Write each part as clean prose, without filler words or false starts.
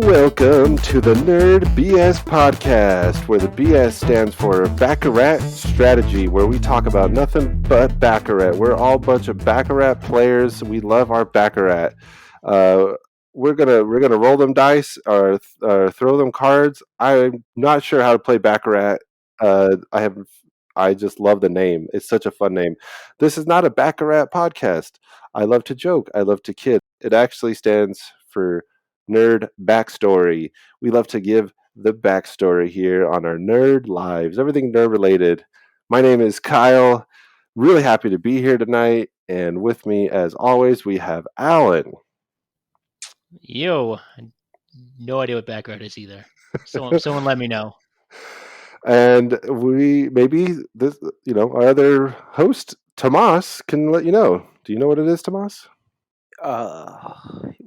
Welcome to the Nerd BS Podcast, where the BS stands for Baccarat Strategy, where we talk about nothing but Baccarat. We're all a bunch of Baccarat players. We love our Baccarat. We're gonna roll them dice or throw them cards. I'm not sure how to play Baccarat. I just love the name. It's such a fun name. This is not a Baccarat podcast. I love to joke. I love to kid. It actually stands for Nerd Backstory. We love to give the backstory here on our nerd lives, everything nerd related. My name is Kyle. Really happy to be here tonight. And with me, as always, we have Alan. Yo, no idea what background is either. Someone let me know. And our other host, Tomas, can let you know. Do you know what it is, Tomas?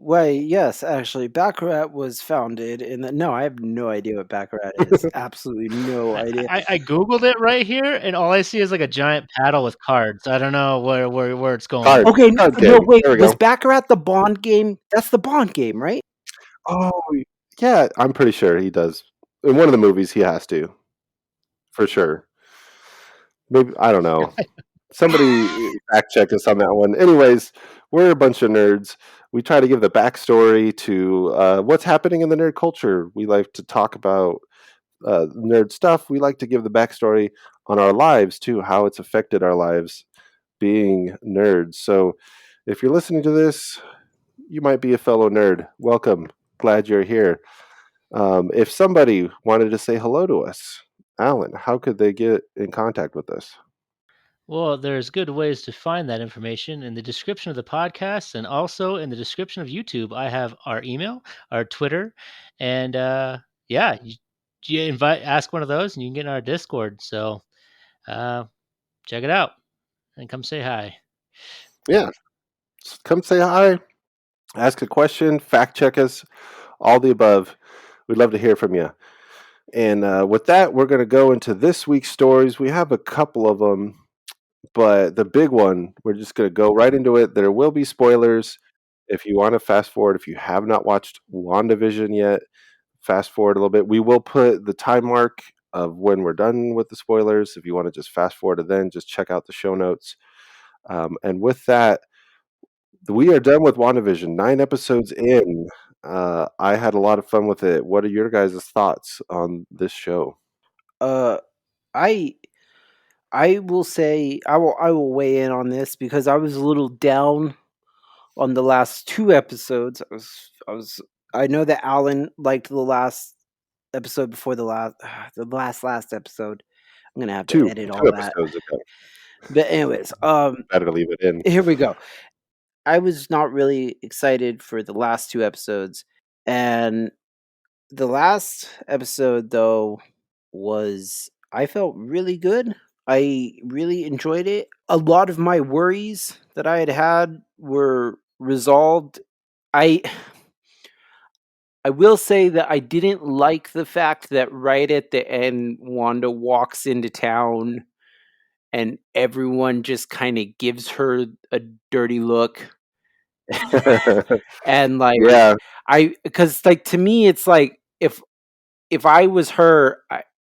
Well, yes, actually, Baccarat was founded in the... No, I have no idea what Baccarat is. Absolutely no idea. I googled it right here, and all I see is like a giant paddle with cards. I don't know where it's going. Cards. Okay, Card no, game. wait, There we was go. Baccarat the Bond game? That's the Bond game, right? Oh, yeah, I'm pretty sure he does. In one of the movies, he has to. For sure. Maybe, I don't know. Somebody fact check us on that one. Anyways, we're a bunch of nerds. We try to give the backstory to what's happening in the nerd culture. We like to talk about nerd stuff. We like to give the backstory on our lives too, how it's affected our lives being nerds. So if you're listening to this, you might be a fellow nerd. Welcome. Glad you're here. If somebody wanted to say hello to us, Alan, how could they get in contact with us? Well, there's good ways to find that information in the description of the podcast, and also in the description of YouTube. I have our email, our Twitter, and you ask one of those, and you can get in our Discord. So check it out and come say hi. Yeah, come say hi, ask a question, fact check us, all the above. We'd love to hear from you. And with that, we're going to go into this week's stories. We have a couple of them, but the big one, we're just going to go right into it. There will be spoilers. If you want to fast forward, if you have not watched Wandavision yet, fast forward a little bit. We will put the time mark of when we're done with the spoilers. If you want to just fast forward to then, just check out the show notes. And with that, we are done with WandaVision. 9 episodes in. I had a lot of fun with it. What are your guys' thoughts on this show? I will say I will weigh in on this because I was a little down on the last 2 episodes. I know that Alan liked the last episode before the last episode. I'm gonna have to edit all that. Ago. But anyways, Better leave it in. Here we go. I was not really excited for the last 2 episodes, and the last episode though I felt really good. I really enjoyed it. A lot of my worries that I had were resolved. I will say that I didn't like the fact that right at the end, Wanda walks into town and everyone just kind of gives her a dirty look. And because to me, it's like, if I was her,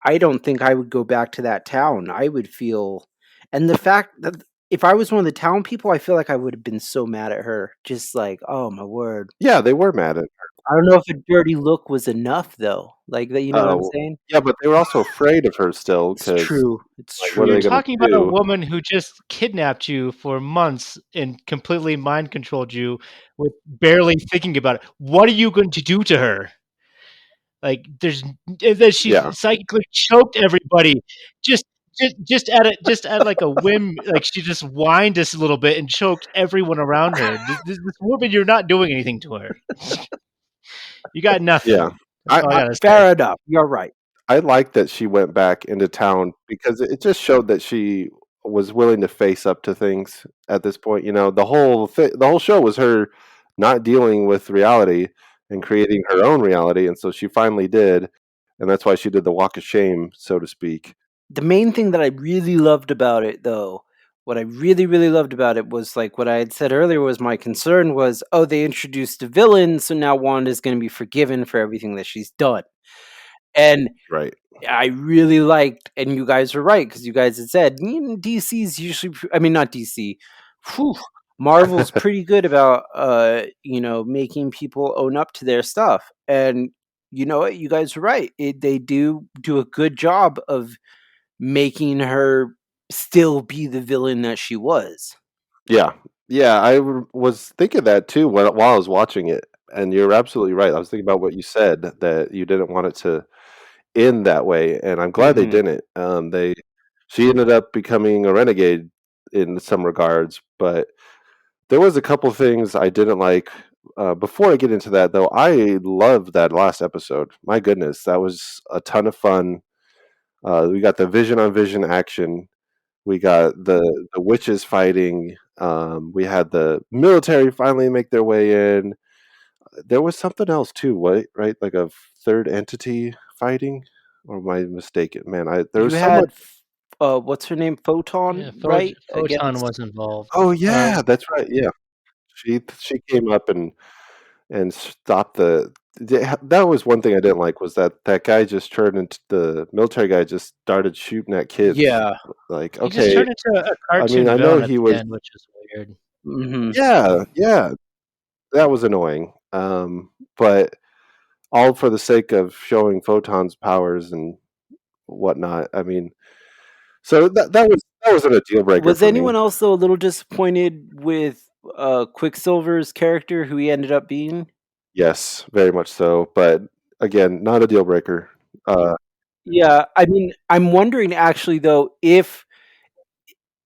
I don't think I would go back to that town. I would feel, and the fact that if I was one of the town people, I feel like I would have been so mad at her. Just like, oh my word. Yeah, they were mad at her. I don't know if a dirty look was enough though. Like that, you know what I'm saying? Yeah, but they were also afraid of her still. It's true. It's like, true. what are You're they gonna talking about a do? woman who just kidnapped you for months and completely mind controlled you with barely thinking about it. What are you going to do to her? Like she psychically choked everybody just at like a whim. Like she just whined us a little bit and choked everyone around her. This woman, you're not doing anything to her. You got nothing. Yeah. That's all I gotta say. Fair enough. You're right. I like that she went back into town because it just showed that she was willing to face up to things at this point. You know, the whole show was her not dealing with reality and creating her own reality, and so she finally did, and that's why she did the walk of shame, so to speak. The main thing that I really loved about it, though, what I really, really loved about it was like what I had said earlier was my concern was, oh, they introduced a villain, so now Wanda's going to be forgiven for everything that she's done. And Right. I really liked, and you guys were right because you guys had said DC's usually, I mean, not DC, whew, Marvel's pretty good about, making people own up to their stuff. And you know what? You guys were right. They do a good job of making her still be the villain that she was. Yeah. Yeah, was thinking that too while I was watching it, and you're absolutely right. I was thinking about what you said, that you didn't want it to end that way, and I'm glad they Mhm. didn't. She ended up becoming a renegade in some regards, but there was a couple things I didn't like. Before I get into that, though, I loved that last episode. My goodness, that was a ton of fun. We got the vision on vision action. We got the witches fighting. We had the military finally make their way in. There was something else too, right? Like a third entity fighting, or am I mistaken? Man, there You was so much. had, what's her name? Photon, Yeah, right? Photon Against. was involved. Oh yeah, that's right. Yeah, she came up and stopped that was one thing I didn't like, was that guy just turned into the military guy, just started shooting at kids. Yeah. Like, He just okay, turned into a I mean, cartoon I know villain at he the was. end, which is weird. Mhm. Yeah, yeah, that was annoying. But all for the sake of showing Photon's powers and whatnot. I mean, so that wasn't a deal breaker Was for me. anyone else though a little disappointed with Quicksilver's character, who he ended up being? Yes, very much so. But again, not a deal breaker. Yeah, I mean, I'm wondering actually though if,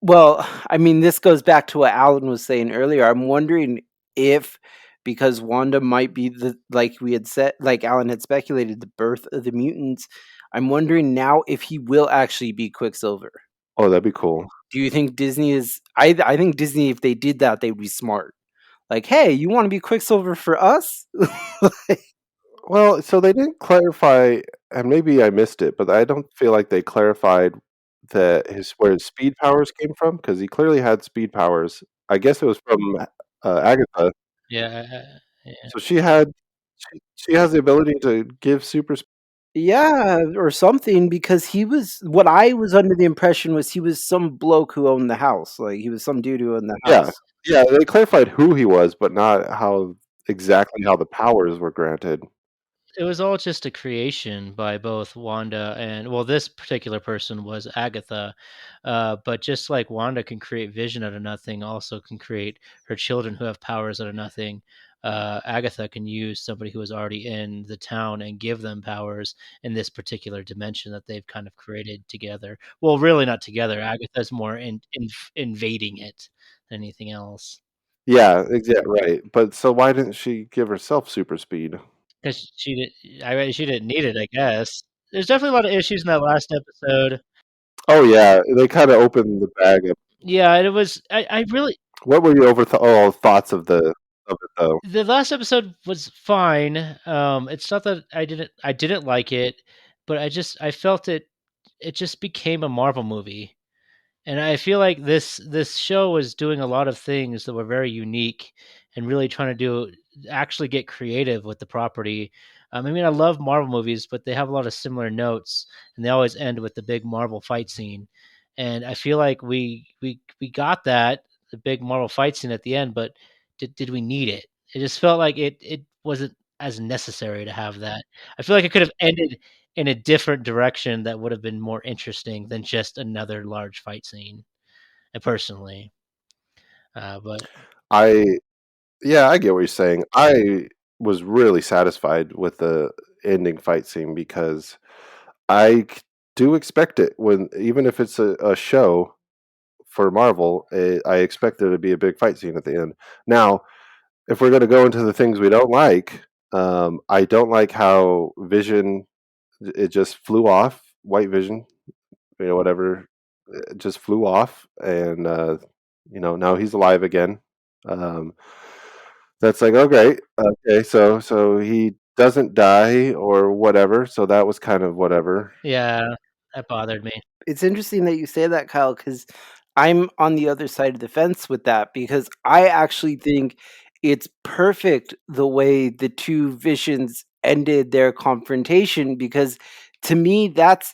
well, I mean, this goes back to what Alan was saying earlier. I'm wondering if, because Wanda might be the, like we had said, like Alan had speculated, the birth of the mutants. I'm wondering now if he will actually be Quicksilver. Oh, that'd be cool. Do you think Disney is? I think Disney, if they did that, they'd be smart. Like, hey, you want to be Quicksilver for us? Well, so they didn't clarify, and maybe I missed it, but I don't feel like they clarified that where his speed powers came from, because he clearly had speed powers. I guess it was from Agatha. Yeah, yeah. So she has the ability to give super speed. Yeah, or something, because he was, what I was under the impression was he was some bloke who owned the house. Like he was some dude who owned the Yeah, house. yeah. They clarified who he was, but not exactly how the powers were granted. It was all just a creation by both Wanda and, well, this particular person was Agatha, but just like Wanda can create Vision out of nothing, also can create her children who have powers out of nothing. Agatha can use somebody who is already in the town and give them powers in this particular dimension that they've kind of created together. Well, really not together. Agatha's more invading it than anything else. Yeah, exactly right. But so why didn't she give herself super speed? 'Cause she didn't need it, I guess. There's definitely a lot of issues in that last episode. Oh yeah, they kind of opened the bag up. Yeah, it was I really What were your overall thoughts of it though? the last episode was fine. It's not that I didn't like it, but I felt it just became a Marvel movie. And I feel like this show was doing a lot of things that were very unique and really trying to actually get creative with the property. I mean, I love Marvel movies, but they have a lot of similar notes, and they always end with the big Marvel fight scene. And I feel like we got that, the big Marvel fight scene at the end, but did we need it? It just felt like it wasn't as necessary to have that. I feel like it could have ended in a different direction that would have been more interesting than just another large fight scene, personally. But I Yeah, I get what you're saying. I was really satisfied with the ending fight scene, because do expect it, when even if it's a show for Marvel, I expect there to be a big fight scene at the end. Now, if we're going to go into the things we don't like, I don't like how Vision, it just flew off. White Vision, whatever, it just flew off, and now he's alive again. Um, that's like, oh great, okay, so he doesn't die or whatever. So that was kind of whatever. yeah, that bothered me. It's interesting that you say that, Kyle, because I'm on the other side of the fence with that because I actually think it's perfect the way the two Visions ended their confrontation because to me that's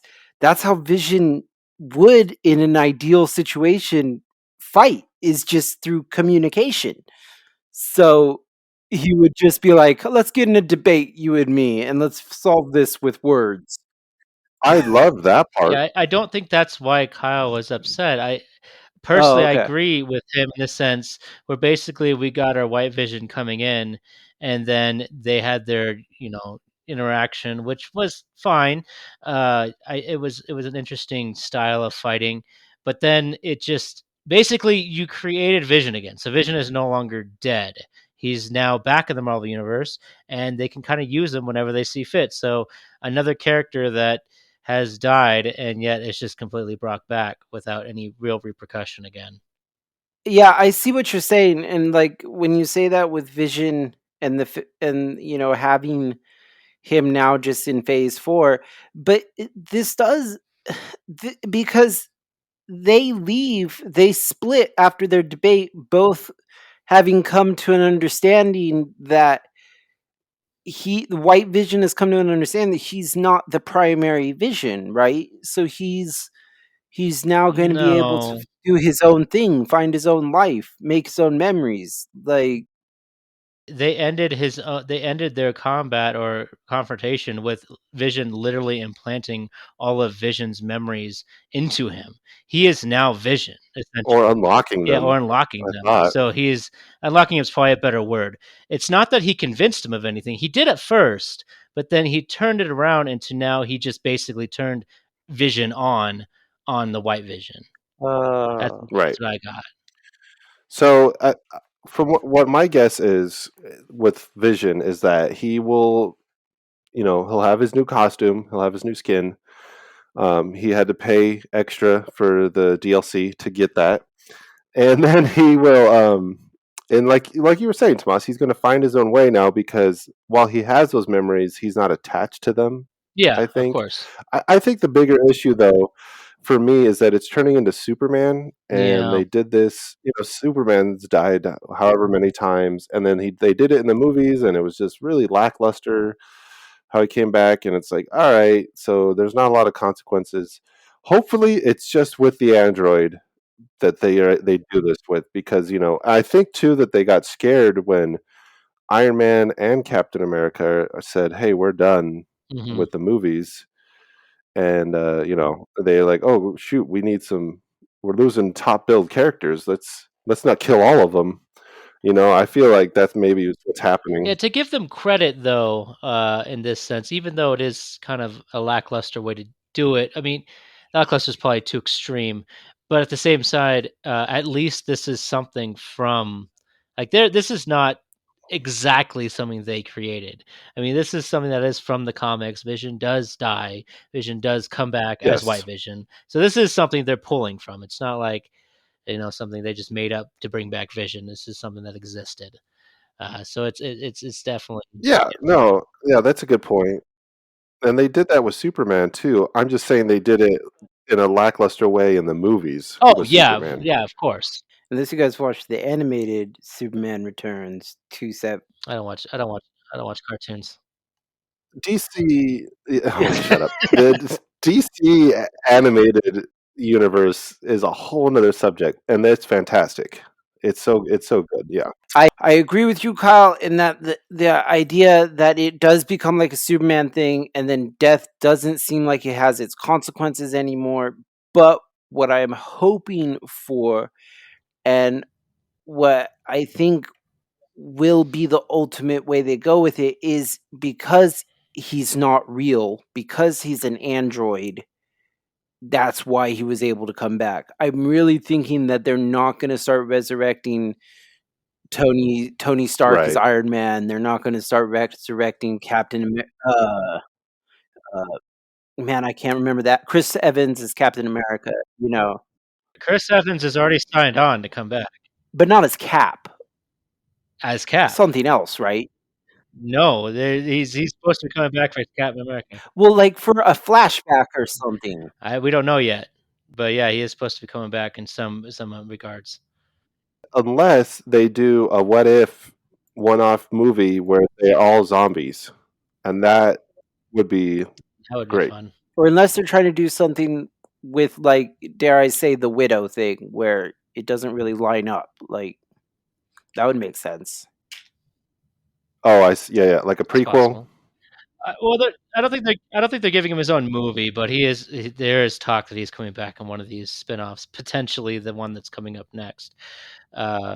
how Vision would in an ideal situation fight is just through communication. So he would just be like, "Let's get in a debate, you and me, and let's solve this with words." I love that part. Yeah, I don't think that's why Kyle was upset. Oh, Personally, I okay. agree with him in the sense where basically we got our White Vision coming in, and then they had their, interaction, which was fine. It was an interesting style of fighting, but then it just basically you created Vision again. So Vision is no longer dead. He's now back in the Marvel universe, and they can kind of use him whenever they see fit. So another character that has died and yet it's just completely brought back without any real repercussion again. Yeah, I see what you're saying, and, like, when you say that with Vision and having him now just in Phase 4, but this does because they split after their debate, both having come to an understanding that the White Vision has come to an understanding that he's not the primary Vision, right? So he's now gonna be able to No, do his own thing, find his own life, make his own memories, like they ended their combat or confrontation with Vision literally implanting all of Vision's memories into him. He is now Vision, Or essentially. unlocking Yeah, or them, unlocking I them. thought. So he's unlocking is probably a better word. It's not that he convinced him of anything. He did at first, but then he turned it around into now he just basically turned Vision on the White Vision. That's uh Right. that's what I got. So, from what my guess is with Vision is that he will, he'll have his new costume, he'll have his new skin. He had to pay extra for the DLC to get that, and then he will, and like you were saying, Tomas, he's going to find his own way now because while he has those memories, he's not attached to them. Yeah, I of think. course. I think the bigger issue, though, for me, is that it's turning into Superman, and Yeah. they did this. Superman's died however many times, and then they did it in the movies, and it was just really lackluster how he came back, and it's like, all right, so there's not a lot of consequences. Hopefully, it's just with the android that they do this with, because I think too that they got scared when Iron Man and Captain America said, "Hey, we're done Mhm. with the movies." And they're like, "Oh shoot, we're losing top build characters. Let's not kill all of them." I feel like that's maybe what's Yeah, happening. to give them credit though, in this sense, even though it is kind of a lackluster way to do it, I mean, lackluster is probably too extreme, but at the same side, at least this is something from this is not exactly something they created. I mean, this is something that is from the comics. Vision does die. Vision does come back as Yes. White Vision. So this is something they're pulling from. It's not like, something they just made up to bring back Vision. This is something that existed. So it's definitely Yeah. No. Yeah, that's a good point. And they did that with Superman too. I'm just saying they did it in a lackluster way in the movies Oh, with yeah, Superman. yeah, of course. unless you guys watch the animated Superman Returns 2 set. I don't watch cartoons. DC. Oh, shut up. The DC animated universe is a whole nother subject, and it's fantastic. It's so good. Yeah. I agree with you, Kyle, in that the idea that it does become like a Superman thing, and then death doesn't seem like it has its consequences anymore. But what I'm hoping for, and what I think will be the ultimate way they go with it, is because he's not real, because he's an android. That's why he was able to come back. I'm really thinking that they're not going to start resurrecting Tony Stark as Right. Iron Man. They're not gonna start resurrecting man, I can't remember that. Chris Evans as Captain America, Chris Evans is already signed on to come back but not as Cap. as Cap. Something else, right? No, he's supposed to be coming back for Captain America. Well, like, for a flashback or something. We don't know yet. But yeah, he is supposed to be coming back in some regards. Unless they do a what if one-off movie where they're all zombies, and that would be That would be great. fun. Or unless they're trying to do something with, like, dare I say, the widow thing, where it doesn't really line up. Like, that would make sense. Oh, yeah, like a It's prequel. possible. Well, I don't think they're giving him his own movie, but there is talk that he's coming back in one of these spin-offs, potentially the one that's coming up next. Uh,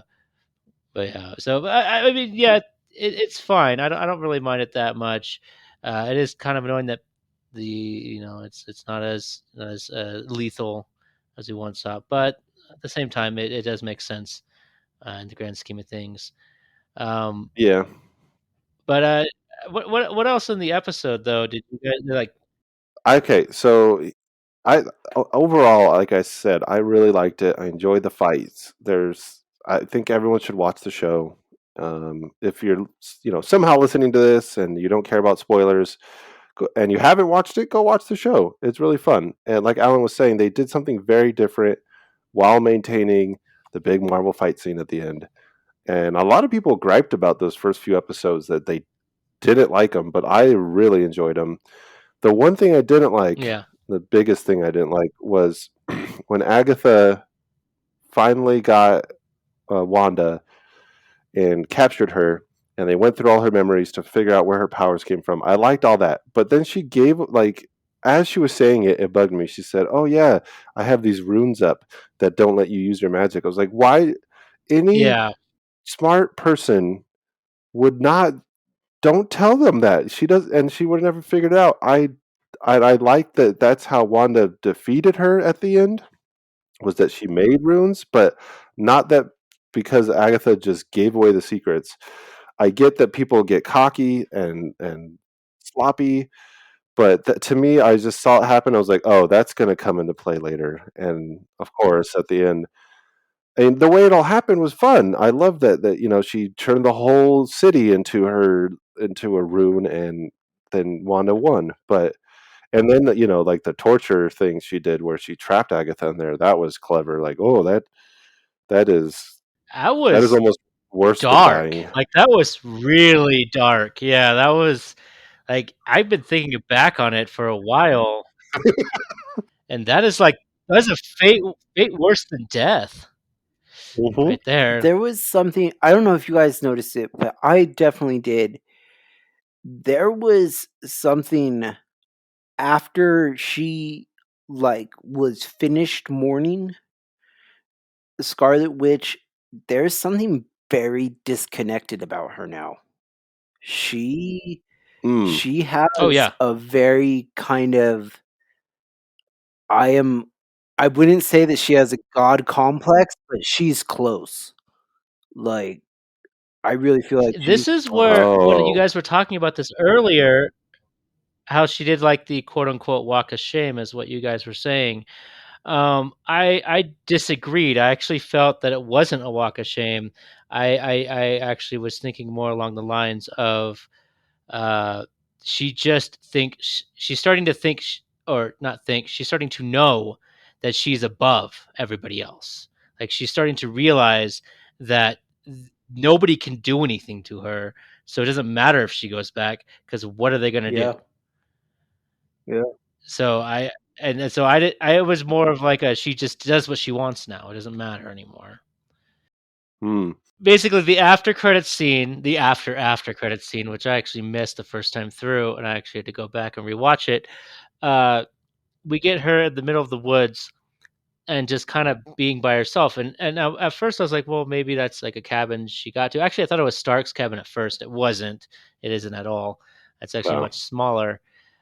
but yeah, so I mean, yeah, it's fine. I don't really mind it that much. It is kind of annoying that it's not as lethal as we once thought, but at the same time, it does make sense in the grand scheme of things. Yeah. But what else in the episode though? Did you guys like? Okay, so I overall, like I said, I really liked it. I enjoyed the fights. I think everyone should watch the show. If you're, somehow listening to this and you don't care about spoilers, and you haven't watched it, go watch the show. It's really fun. And like Alan was saying, they did something very different while maintaining the big Marvel fight scene at the end. And a lot of people griped about those first few episodes that they didn't like them, but I really enjoyed them. The one thing I didn't like, Yeah. the biggest thing I didn't like, was when Agatha finally got Wanda and captured her, and they went through all her memories to figure out where her powers came from. I liked all that, but then she gave, like, as she was saying it, it bugged me. She said, "Oh yeah, I have these runes up that don't let you use your magic." I was like, "Why? Any Yeah. smart person would not. Don't tell them that she does, and she would have never figured it out." I like that. That's how Wanda defeated her at the end. Was that she made runes, but not that because Agatha just gave away the secrets. I get that people get cocky and sloppy, but to me, I just saw it happen. I was like, "Oh, that's going to come into play later." And of course, at the end, and the way it all happened was fun. I love that she turned the whole city into a rune, and then Wanda won. But and then like the torture thing she did where she trapped Agatha in there, that was clever. Like, oh, that is That that is was almost worse than dark. dying. Like that was really dark. Yeah, that was like I've been thinking back on it for a while, and that's a fate worse than death, Hmm. right there. There was something, I don't know if you guys noticed it, but I definitely did. There was something after she, like, was finished mourning the Scarlet Witch. There's something very disconnected about her now. She Mm. she Oh has yeah, a very kind of, I am I wouldn't say that she has a god complex, but she's close. Like, I really feel like she's this is close. where when you Oh, guys were talking about this earlier, how she did like the quote unquote walk of shame, is what you guys were saying. I disagreed. I actually felt that it wasn't a walk of shame. I actually was thinking more along the lines of uh, she just she's starting to think or not think, she's starting to know that she's above everybody else. Like she's starting to realize that nobody can do anything to her, so it doesn't matter if she goes back because what are they going to Yeah, do? yeah. So so I was more of like a, she just does what she wants now. It doesn't matter anymore. mm. Basically, the after credit scene, which I actually missed the first time through, and I actually had to go back and rewatch it. Uh, we get her in the middle of the woods and just kind of being by herself. And at first I was like, well, maybe that's like a cabin she got to. Actually, I thought it was Stark's cabin at first. It wasn't. It isn't at all. It's actually Wow. much smaller.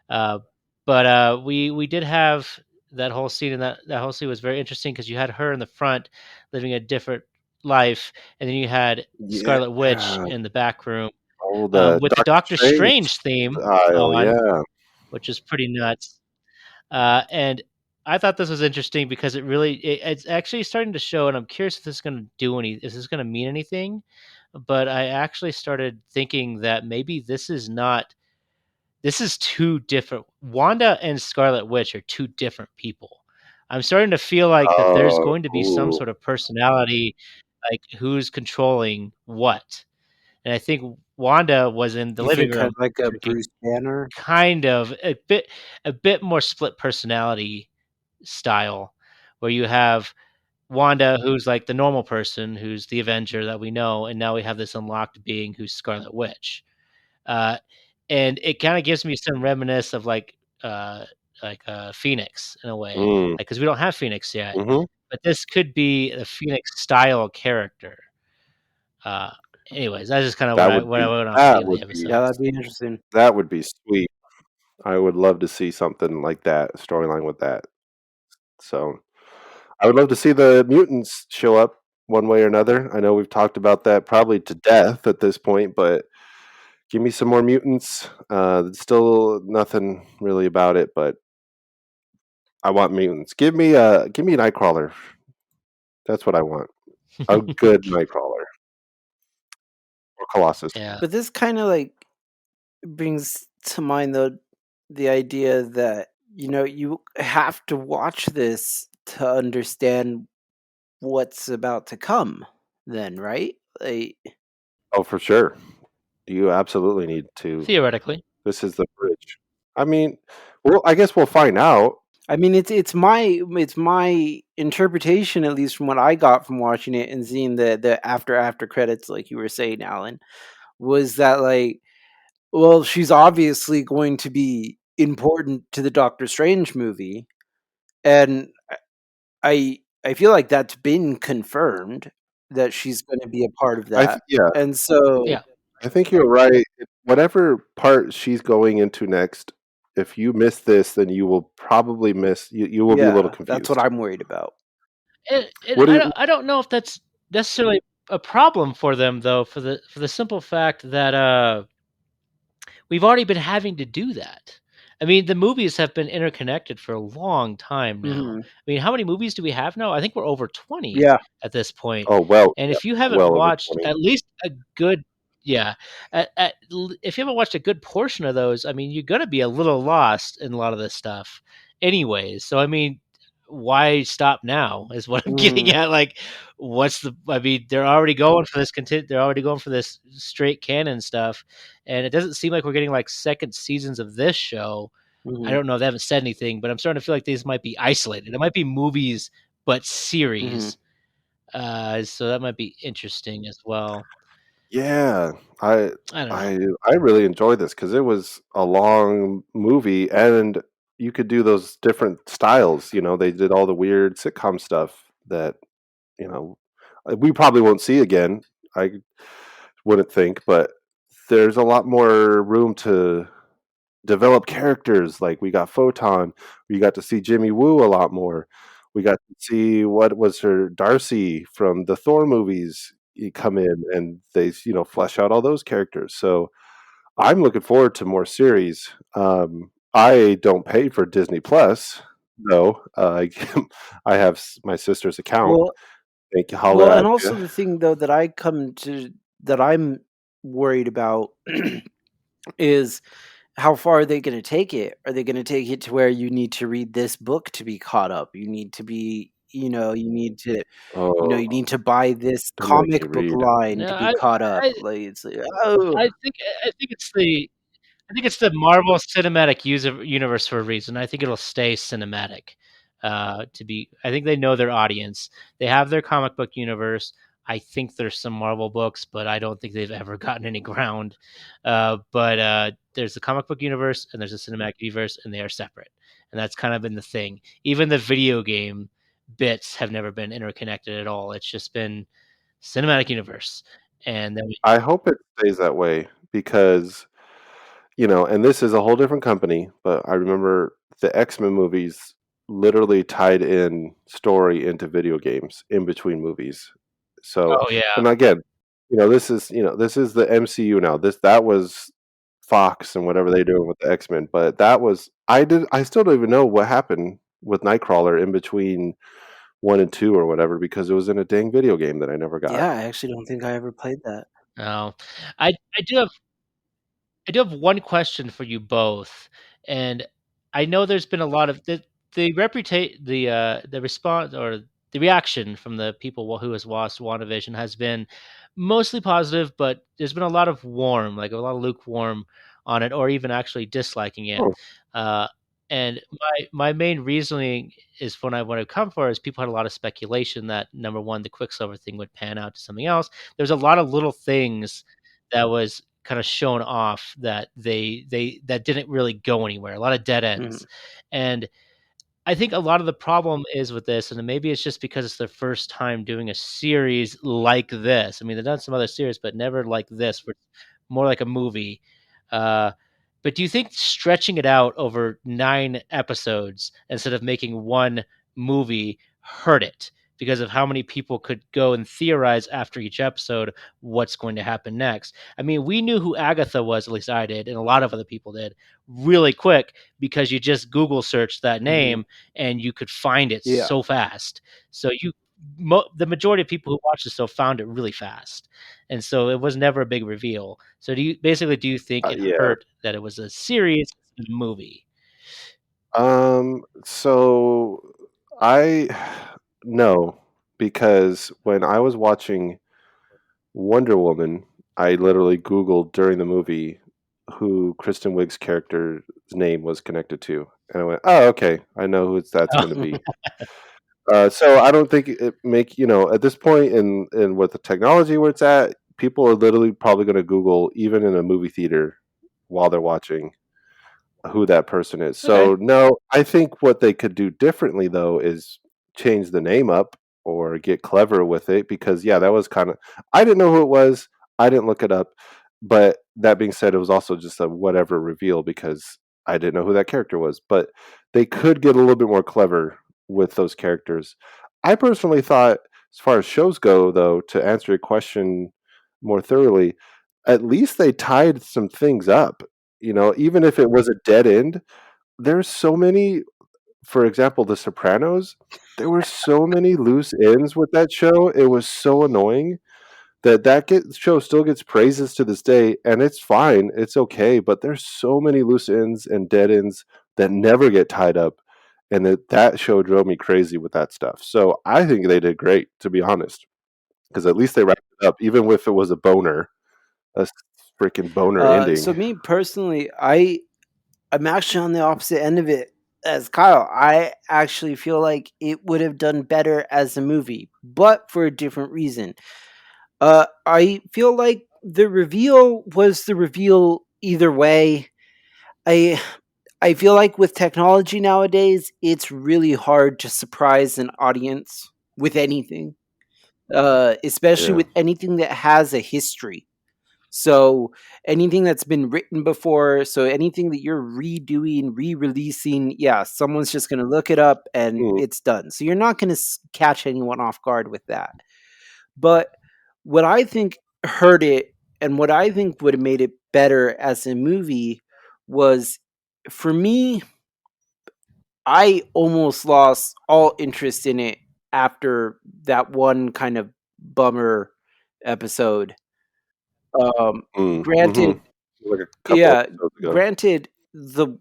Uh, but we did have that whole scene, and that whole scene was very interesting because you had her in the front living a different life, and then you had Yeah. Scarlet Witch in the back room Oh, the with the Doctor Doctor Strange Strange theme style. on, Yeah. which is pretty nuts. And I thought this was interesting because it's actually starting to show, and I'm curious if this is going to is this going to mean anything? But I actually started thinking that maybe this is not, this is two different, Wanda and Scarlet Witch are two different people. I'm starting to feel like that there's Oh, going to be some ooh. sort of personality, like who's controlling what. And I think Wanda was in the You living think kind room of like a drinking Bruce Banner? kind of a bit more split personality style, where you have Wanda, who's like the normal person, who's the Avenger that we know, and now we have this unlocked being who's Scarlet Witch. Uh, and it kind of gives me some reminisce of uh, Phoenix in a way, Mm, like because we don't have Phoenix yet, mhm. but this could be a Phoenix style character. Uh, anyways, that's just kind of what That I would what I be went on that seeing the would be Yeah, that'd episodes. be interesting. that would be sweet. I would love to see something like that, storyline with that. So, I would love to see the mutants show up one way or another. I know we've talked about that probably to death at this point, but give me some more mutants. Still nothing really about it, but I want mutants. Give me a Nightcrawler. That's what I want. A good Nightcrawler or Colossus. Yeah. But this kind of like brings to mind though the idea that you have to watch this to understand what's about to come. Then, right? Like, Oh, for sure. You absolutely need to. Theoretically. This is the bridge. I mean, well, I guess we'll find out. I mean, it's my interpretation, at least from what I got from watching it and seeing the after credits, like you were saying, Alan, was that like, well, she's obviously going to be important to the Doctor Strange movie, and I feel like that's been confirmed that she's going to be a part of that, Yeah, and so Yeah. I think you're right. Whatever part she's going into next, if you miss this, then you will probably miss. You will be a little yeah, that's what confused. I'm worried about. And What do you? I don't know if that's necessarily a problem for them though, for the simple fact that we've already been having to do that. I mean, the movies have been interconnected for a long time now. Hmm. I mean, how many movies do we have now? I think we're over 20 Yeah. at this point. Oh well, And yeah, if you haven't well over watched 20. at least a good yeah, if you haven't watched a good portion of those, I mean, you're going to be a little lost in a lot of this stuff anyways. So I mean, why stop now is what I'm getting Hmm. at. Like, what's the I mean, they're already going for this content, they're already going for this straight canon stuff, and it doesn't seem like we're getting like second seasons of this show. I Hmm. don't know, they haven't said anything, but I'm starting to feel like these might be isolated. It might be movies but Hmm. series. So that might be interesting as well. Yeah, I I don't know. I I really enjoyed this because it was a long movie, and you could do those different styles. They did all the weird sitcom stuff that you know we probably won't see again. I wouldn't think, but there's a lot more room to develop characters. Like we got Photon, we got to see Jimmy Woo a lot more. We got to see what was her Darcy from the Thor movies come in, and they flesh out all those characters. So I'm looking forward to more series. I don't pay for Disney Plus though. I have my sister's account. Well, Thank you, holler well, and at you. also the thing though that I'm worried about is how far are they going to take it? Are they going to take it to where you need to read this book to be caught up? You need to be, Oh, you need to buy this don't make me comic book read. line to No, be caught up. I Like it's like, oh, I think it's the I think it's the Marvel Cinematic Universe for a reason. I think it'll stay cinematic. I think they know their audience. They have their comic book universe. I think there's some Marvel books, but I don't think they've ever gotten any ground. But there's the comic book universe and there's a cinematic universe, and they are separate. And that's kind of been the thing. Even the video game bits have never been interconnected at all. It's just been cinematic universe. And then we, I hope it stays that way because and this is a whole different company, but I remember the X-Men movies literally tied in story into video games in between movies. So, oh yeah, and again, this is the MCU now. That was Fox and whatever they're doing with the X-Men, but I still don't even know what happened with Nightcrawler in between 1 and 2 or whatever because it was in a dang video game that I never got. yeah. I actually don't think I ever played that. no. I do have one question for you both, and I know there's been a lot of the response or the reaction from the people who has watched WandaVision has been mostly positive, but there's been a lot of like a lot of lukewarm on it, or even actually disliking it. Oh. Uh, and my main reasoning is when I want to come for is people had a lot of speculation that number one, the Quicksilver thing would pan out to something else. There's a lot of little things that was kind of shown off that that didn't really go anywhere. A lot of dead ends, and I think a lot of the problem is with this, and maybe it's just because it's their first time doing a series like this. I mean, they've done some other series, but never like this, where it's more like a movie. Uh, but do you think stretching it out over 9 episodes instead of making one movie hurt it? Because of how many people could go and theorize after each episode what's going to happen next. I mean, we knew who Agatha was, at least I did, and a lot of other people did, really quick because you just Google searched that name and you could find it Yeah. so fast. So the majority of people who watched the show found it really fast, and so it was never a big reveal. So do you think it Yeah. hurt that it was a series instead of a movie? So I no, because when I was watching Wonder Woman, I literally Googled during the movie who Kristen Wiig's character's name was connected to, and I went, "Oh, okay, I know who that's going to be." So I don't think it make at this point in with the technology where it's at, people are literally probably going to Google even in a movie theater while they're watching who that person is. Okay. So no, I think what they could do differently though is change the name up or get clever with it because yeah, that was kind of I didn't know who it was. I didn't look it up. But that being said, it was also just a whatever reveal because I didn't know who that character was. But they could get a little bit more clever with those characters. I personally thought, as far as shows go, though, to answer your question more thoroughly, at least they tied some things up. Even if it was a dead end, there's so many. For example, The Sopranos. There were so many loose ends with that show. It was so annoying show still gets praises to this day, and it's fine. It's okay, but there's so many loose ends and dead ends that never get tied up, and that show drove me crazy with that stuff. So I think they did great, to be honest, because at least they wrapped it up, even if it was a freaking boner So ending. me personally, I'm actually on the opposite end of it as Kyle. I actually feel like it would have done better as a movie, but for a different reason. I feel like the reveal was the reveal either way. I I feel like with technology nowadays, it's really hard to surprise an audience with anything, especially Yeah. with anything that has a history. So anything that's been written before, so anything that you're redoing, re-releasing, yeah, someone's just going to look it up and Mm, it's done. So you're not going to catch anyone off guard with that. But what I think hurt it and what I think would have made it better as a movie was, for me, I almost lost all interest in it after that one kind of bummer episode. Um, mhm. granted, Like a couple yeah, episodes ago. granted, the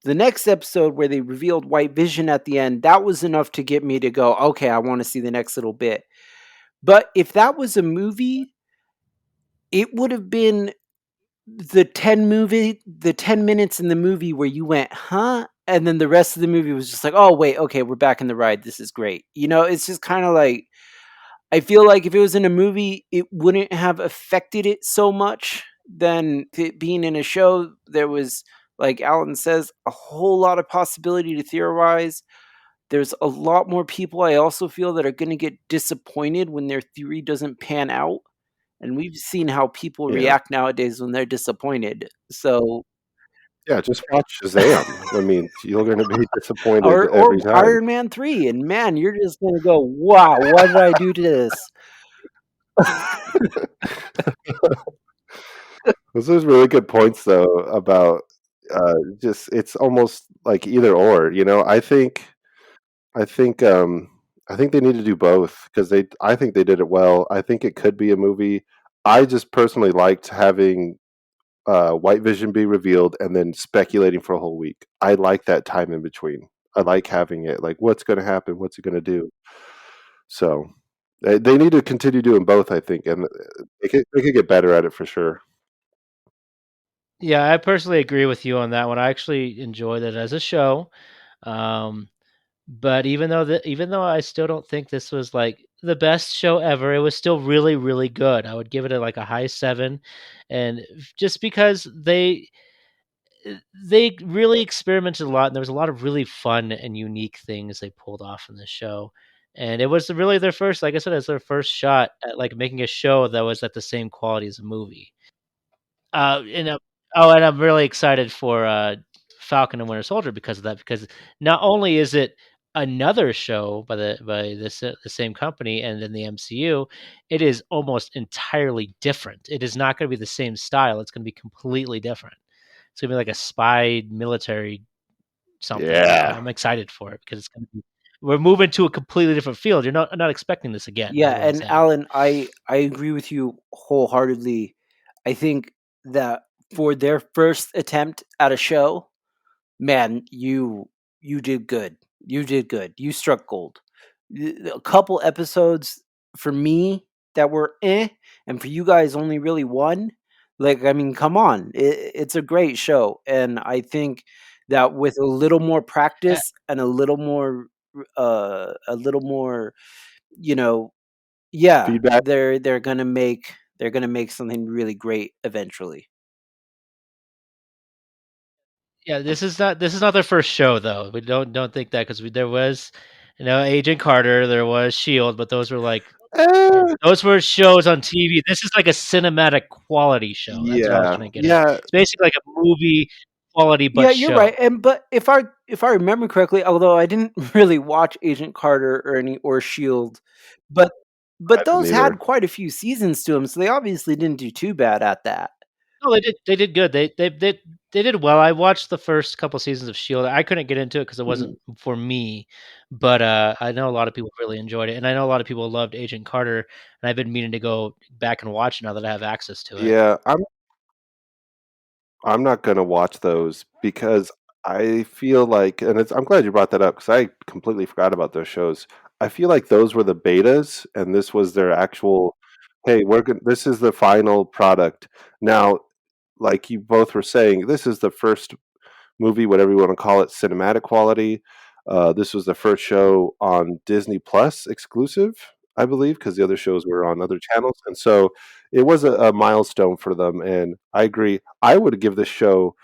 next episode where they revealed White Vision at the end, that was enough to get me to go, okay, I want to see the next little bit. But if that was a movie, it would have been the 10 minutes in the movie where you went, huh? And then the rest of the movie was just like, oh wait, okay, we're back in the ride. This is great. It's just kind of like, I feel like if it was in a movie, it wouldn't have affected it so much than it being in a show. There was, like Alan says, a whole lot of possibility to theorize. There's a lot more people I also feel that are going to get disappointed when their theory doesn't pan out. And we've seen how people Yeah. react nowadays when they're disappointed. So, Yeah, just watch Shazam. I mean, you're gonna be disappointed or every time. Iron Man 3, and man, you're just going to go, wow, what did I do to this? Those are really good points, though, about just it's almost like either or. I think, um, I think they need to do both because I think they did it well. I think it could be a movie. I just personally liked having White Vision be revealed and then speculating for a whole week. I like that time in between. I like having it. Like, what's going to happen? What's it going to do? So they need to continue doing both, I think, and they could get better at it for sure. Yeah, I personally agree with you on that one. I actually enjoyed it as a show. Um, but even though I still don't think this was like the best show ever, it was still really, really good. I would give it like a high 7, and just because they really experimented a lot, and there was a lot of really fun and unique things they pulled off in the show. And it was really their first, like I said, it's their first shot at like making a show that was at the same quality as a movie. And and I'm really excited for Falcon and Winter Soldier because of that. Because not only is it another show by the same company and in the MCU, it is almost entirely different. It is not going to be the same style. It's going to be completely different. It's gonna be like a spy military something. Yeah. I'm excited for it because it's gonna be we're moving to a completely different field. Not expecting this again, Yeah, is what I'm and saying. Alan, I agree with you wholeheartedly. I think that for their first attempt at a show, man, you did good. You did good. You struck gold. A couple episodes for me that were and for you guys only really one. Like, I mean, come on, it's a great show, and I think that with a little more Uh, practice and a little more, you know, yeah, Feedback. they're gonna make something really great eventually. yeah, this is not their first show though. We don't think that because there was, Agent Carter, there was Shield, but those were like Eh, those were shows on TV. This is like a cinematic quality show. That's what I was yeah, trying to get at. yeah. It's basically like a movie quality Yeah, but you're right. show. And but if I remember correctly, although I didn't really watch Agent Carter or Shield, but I didn't those had either. quite a few seasons to them, so they obviously didn't do too bad at that. No, they did good. They did well. I watched the first couple seasons of Shield. I couldn't get into it because it Mhm. wasn't for me, but I know a lot of people really enjoyed it, and I know a lot of people loved Agent Carter, and I've been meaning to go back and watch now that I have access to it. Yeah, I'm not gonna watch those because I feel like, and I'm glad you brought that up because I completely forgot about those shows. I feel like those were the betas, and this was their actual. Hey, this is the final product. Now, like you both were saying, this is the first movie, whatever you want to call it, cinematic quality. This was the first show on Disney Plus exclusive, I believe, because the other shows were on other channels, and so it was a milestone for them. And I agree. I would give this show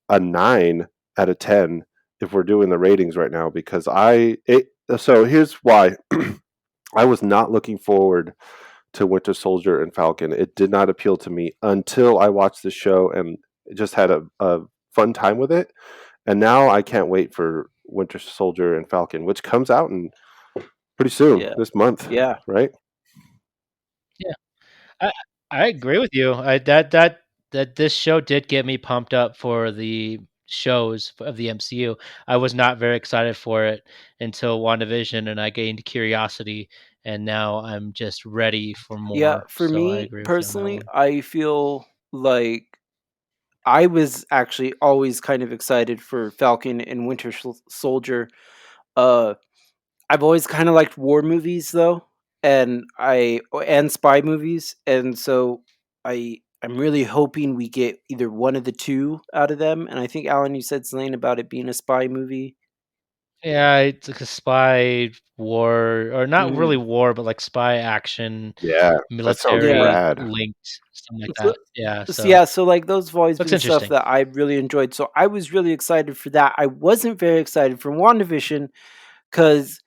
a 9 out of 10 if we're doing the ratings right now, because So here's why. I was not looking forward to Winter Soldier and Falcon. It did not appeal to me until I watched the show and just had a fun time with it. And now I can't wait for Winter Soldier and Falcon, which comes out in pretty soon Yeah. this month, Yeah. right? Yeah, I I agree with you. That this show did get me pumped up for the shows of the MCU. I was not very excited for it until WandaVision, and I gained curiosity, and now I'm just ready for Yeah, more. for So I me agree with you on that personally, one. I feel like I was actually always kind of excited for Falcon and Soldier. Uh I've always kind of liked war movies though, and spy movies, and so I'm really hoping we get either one of the two out of them. And I think Alan, you said something about it being a spy movie. Yeah, it's like a spy war, or not really Mhm. war, but like spy action, Yeah, that sounds Yeah. military rad. linked, something like So, that. Yeah, so yeah, so like those have always looks been stuff interesting. that I really enjoyed. So I was really excited for that. I wasn't very excited for WandaVision because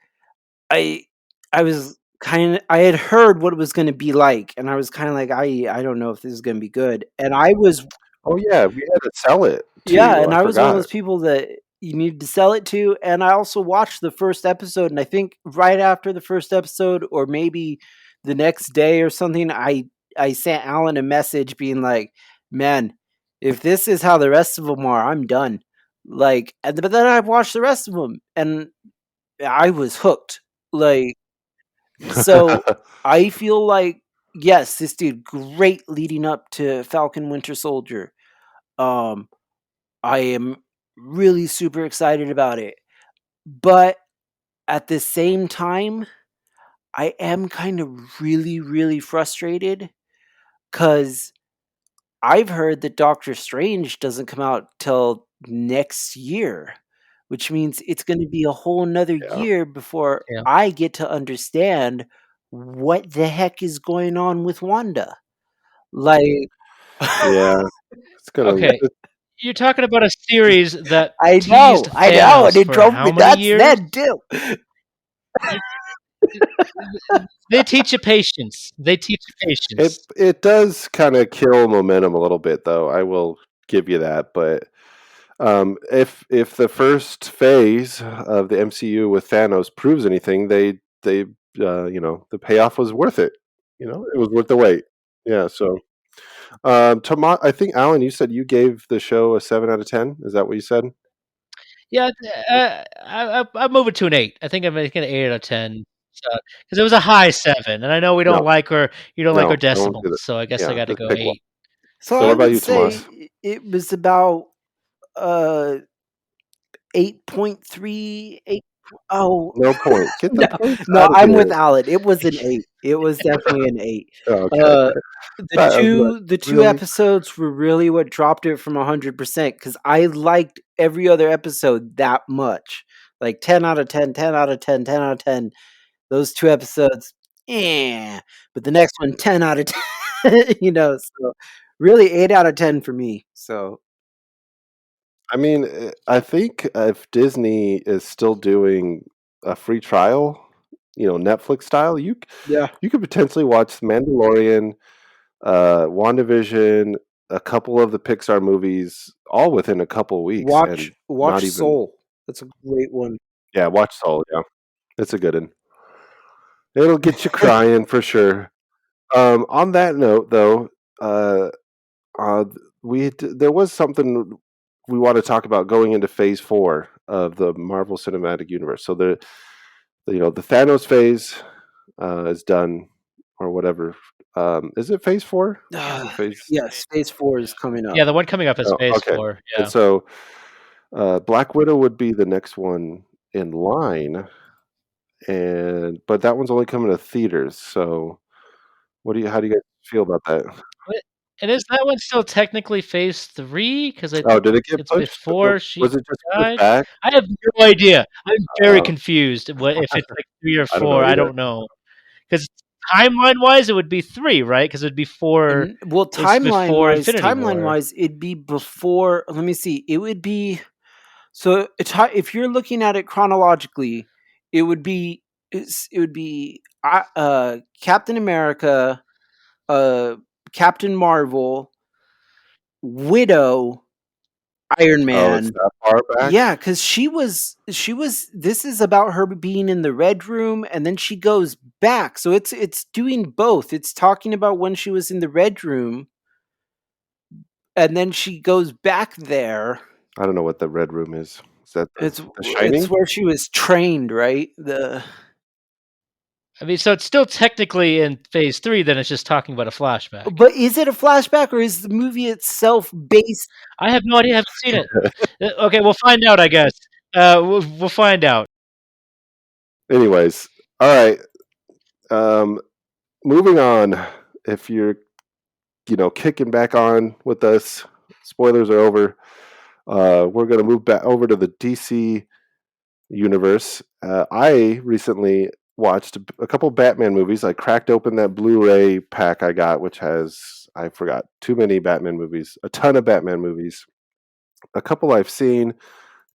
I I had heard what it was gonna be like, and I was kinda like, I don't know if this is gonna be good." And I was Oh yeah, we had to sell it yeah, too. and I I was one of forgot. those people that you needed to sell it to, and I also watched the first episode, and I think right after the first episode, or maybe the next day or something, I sent Alan a message being like, "Man, if this is how the rest of them are, I'm done." Like, but then I watched the rest of them, and I was hooked. Like, so I feel like yes, this did great leading up to Falcon Winter Soldier. Um, I am really super excited about it. but at the same time, I am kind of really, really frustrated because I've heard that Doctor Strange doesn't come out till next year, which means it's going to be a whole nother Yeah. year before Yeah. I get to understand what the heck is going on with Wanda. Like, Yeah. It's gonna. Okay. You're talking about a series that I teased know, and Thanos it for drove me how many nuts years? then too. They teach you patience. They teach you patience. It does kind of kill momentum a little bit, though. I will give you that. But if the first phase of the MCU with Thanos proves anything, they the payoff was worth it. It was worth the wait. Yeah. So, I think Alan, you said you gave the show a 7 out of 10. Is that what you said? Yeah, I'm moving to an 8. I think I'm making an 8 out of 10. Because it was a high 7, and I know we don't No, like our you don't like our no, don't do decimals, that. so I guess I Yeah, got to just go pick one. 8. So So, I what about would you, Tomas? say it was about uh 8.3, 8. Oh, No point. Get the no, points no, out of I'm here. with Alan. It was an 8. It was definitely an 8. Okay. Uh, the I was like, the 2 really? episodes were really what dropped it from 100% because I liked every other episode that much. Like 10 out of 10, 10 out of 10, 10 out of 10. Those 2 episodes, yeah. But the next one, 10 out of 10, so really 8 out of 10 for me. So, I mean, I think if Disney is still doing a free trial, Netflix style, yeah. you could potentially watch Mandalorian, WandaVision, a couple of the Pixar movies, all within a couple weeks, and Watch not even. Soul. That's a great one. Yeah, watch Soul. Yeah, it's a good one. It'll get you crying for sure. On that note, though, uh, uh, there was something we want to talk about going into Phase 4 of the Marvel Cinematic Universe. So the Thanos phase is done, or whatever. Is it Phase 4? Is it Phase? Yes, Phase 4 is coming up. Yeah, the one coming up is Oh, Phase okay. 4, And yeah. so Black Widow would be the next one in line, but that one's only coming to theaters. So how do you guys feel about that? What and is that one still technically Phase 3? Because I Oh, think did it get it's pushed? before she Was it just pushed died? back? I have no idea. I'm very Uh, confused what if it's, like, 3 or I don't know 4, I either. don't know. Because timeline-wise, it would be 3, right? Because Well, it's before Infinity War. timeline-wise, it'd be before. Let me see. It would be so. If you're looking at it chronologically, it would be Captain America, uh, Captain Marvel, Widow, Iron Oh, it's Man. that far back? Yeah, because this is about her being in the Red Room, and then she goes back. So it's doing both. It's talking about when she was in the Red Room, and then she goes back there. I don't know what the Red Room is. Is that It's the it's Shining? where she was trained, right? The I mean, so it's still technically in Phase 3, then it's just talking about a flashback. But is it a flashback or is the movie itself based? I have no idea, I haven't seen it. Okay, we'll find out, I guess. We'll find out. Anyways, all right. Moving on. If you're, kicking back on with us, spoilers are over. We're going to move back over to the DC universe. I recently watched a couple Batman movies. I cracked open that Blu-ray pack I got, which has, I forgot, too many Batman movies, a ton of Batman movies. A couple I've seen, a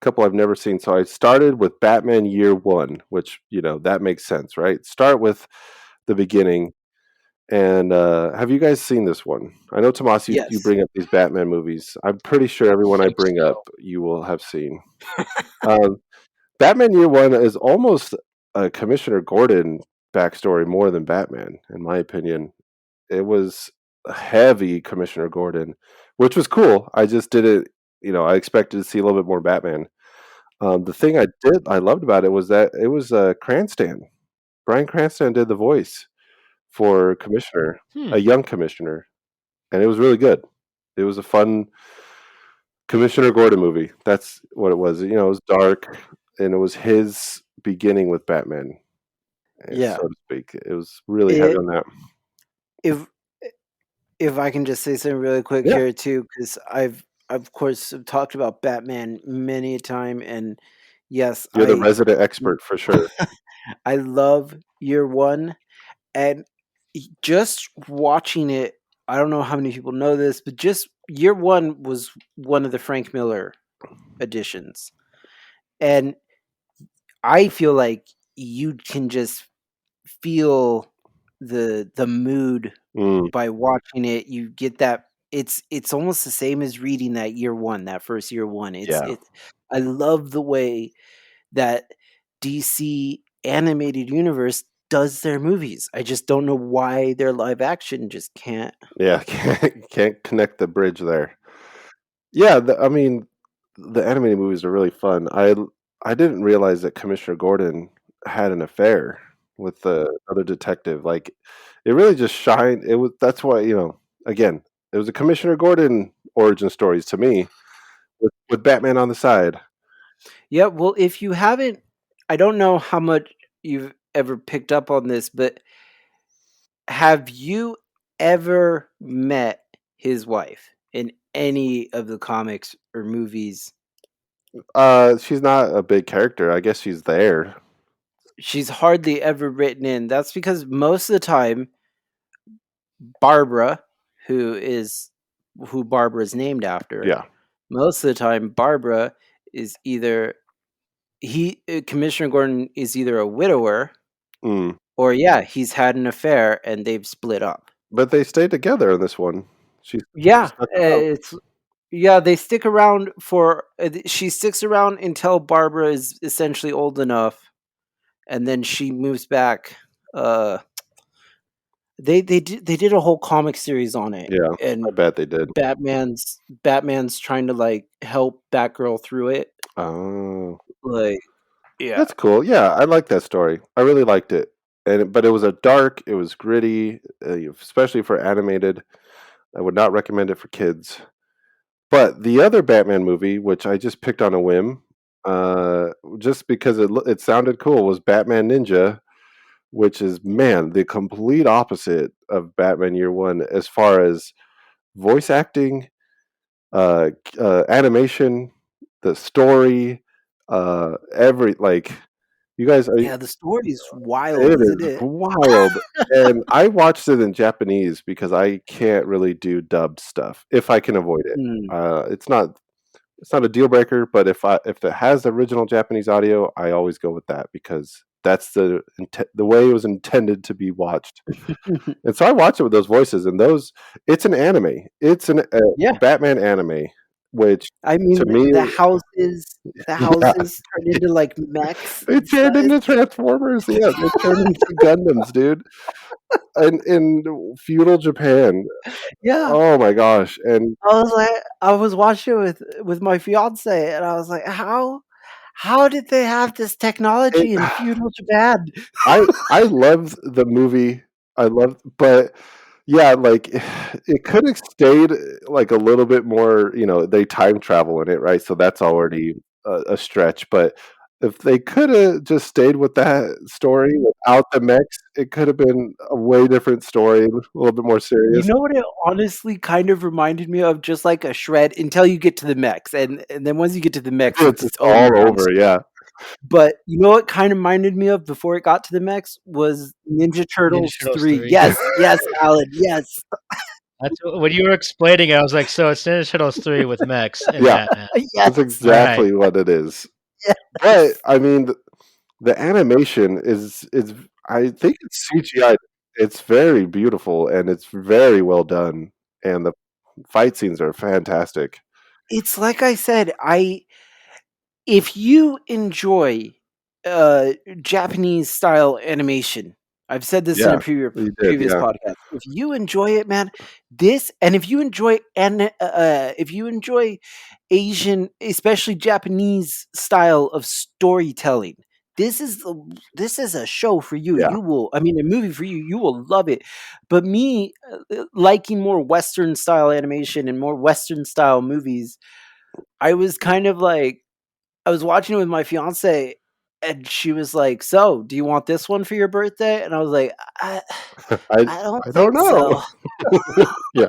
couple I've never seen. So I started with Batman Year One, which, that makes sense, right? Start with the beginning. And have you guys seen this one? I know, Tomas, you Yes. bring up these Batman movies. I'm pretty sure everyone I Think bring up so. you will have seen. Um, Batman Year One is almost a Commissioner Gordon backstory more than Batman, in my opinion. It was a heavy Commissioner Gordon, which was cool. I just didn't, I expected to see a little bit more Batman. The thing I loved about it was that it was Cranston. Bryan Cranston did the voice for Commissioner, Hmm. a young Commissioner, and it was really good. It was a fun Commissioner Gordon movie. That's what it was. It was dark. and it was his beginning with Batman, Yeah. so to speak. It was really heavy on that. If I can just say something really quick Yeah. here too, because I've of course talked about Batman many a time, and yes, You're the resident expert for sure. I love Year One, and just watching it, I don't know how many people know this, but just Year One was one of the Frank Miller editions, and I feel like you can just feel the mood by watching it. You get that it's almost the same as reading that Year One, that first Year One. Yeah. I love the way that DC animated universe does their movies. I just don't know why their live action just can't. Yeah, can't connect the bridge there. Yeah, I mean, the animated movies are really fun. I didn't realize that Commissioner Gordon had an affair with the other detective. Like, it really just shined. It was that's why again, it was a Commissioner Gordon origin stories to me, with Batman on the side. Yeah, well, if you haven't, I don't know how much you've ever picked up on this, but have you ever met his wife in any of the comics or movies? She's not a big character. I guess she's there. She's hardly ever written in. That's because most of the time, Barbara, who Barbara is named after, Yeah. most of the time Barbara is either Commissioner Gordon is either a widower Mm. or he's had an affair and they've split up. But they stay together in this one. She Yeah, stuck around. they stick around for. She sticks around until Barbara is essentially old enough, and then she moves back. They did a whole comic series on it, Yeah, and I bet they did. Batman's trying to like help Batgirl through it. Oh. Like, yeah, That's cool. Yeah, I like that story. I really liked it. But it was a dark, it was gritty, especially for animated. I would not recommend it for kids. But the other Batman movie, which I just picked on a whim, just because it sounded cool, was Batman Ninja, which is, man, the complete opposite of Batman Year One as far as voice acting, animation, the story, every like you guys are. yeah. The story's wild, It isn't is it? wild, and I watched it in Japanese because I can't really do dubbed stuff if I can avoid it. Hmm. It's not a deal breaker, but if it has the original Japanese audio, I always go with that because that's the way it was intended to be watched. And so I watch it with those voices, and it's an anime. It's Yeah, a Batman anime, which I to mean me, the yeah, houses turn into like mechs they and stuff. turned into Transformers. Yeah, they turned into Gundams, dude. In feudal Japan. Yeah, Oh my gosh! And I was watching it with my fiance, and I was like, how did they have this it, technology in feudal Japan? I love the movie. But yeah, like it could have stayed like a little bit more. They time travel in it, right? So that's already a stretch. But if they could have just stayed with that story without the mechs, it could have been a way different story, a little bit more You serious. know what it honestly kind of reminded me of? Just like a shred until you get to the mechs, and then once you get to the mechs, it's It's its own all kind of over, yeah. But you know what kind of reminded me of before it got to the mechs was Ninja Ninja Turtles Turtles 3. 3. Yes, yes, Alan, yes. That's when you were explaining it, I was like, so it's Ninja Turtles 3 with mechs and Yeah, Batman. Yes, that's All right. exactly what it is. But yes. I mean, the animation is I think it's CGI. It's very beautiful and it's very well done, and the fight scenes are fantastic. It's like I said, if you enjoy Japanese style animation, I've said this in a Yeah, you did, previous yeah, podcast. If you enjoy it, man, and if you enjoy Asian, especially Japanese style of storytelling, this is a show for you. yeah. I mean, a movie for you. You will love it. But me, liking more Western style animation and more Western style movies, I was kind of like, I was watching it with my fiance, and she was like, "So, do you want this one for your birthday?" And I was like, I I don't I don't think know. so." Yeah.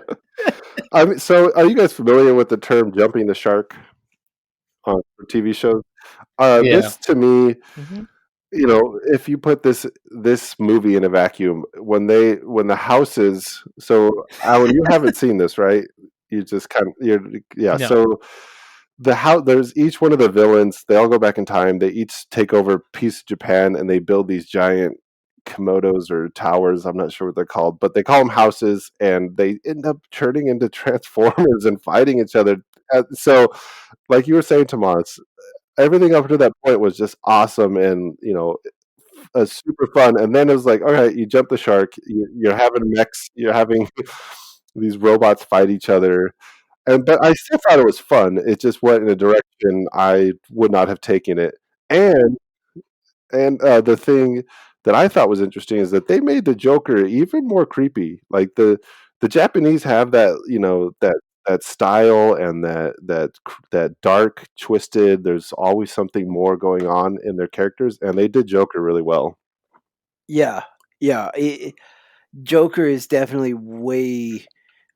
I mean, so are you guys familiar with the term "jumping the shark" on for TV shows? Yeah. This to me, Mhm. if you put this movie in a vacuum, when the houses, so Alan, you haven't seen this, right? You just yeah. No. So the how there's each one of the villains. They all go back in time. They each take over a piece of Japan, and they build these giant komodos or towers. I'm not sure what they're called, but they call them houses, and they end up turning into transformers and fighting each other. So, like you were saying, Tomas, everything up to that point was just awesome, and super fun. And then it was like, all right, you jump the shark. You're having mechs. You're having these robots fight each other. But I still thought it was fun. It just went in a direction I would not have taken it. And the thing that I thought was interesting is that they made the Joker even more creepy. Like the Japanese have that, that style and that dark, twisted. There's always something more going on in their characters, and they did Joker really well. Yeah, yeah. Joker is definitely way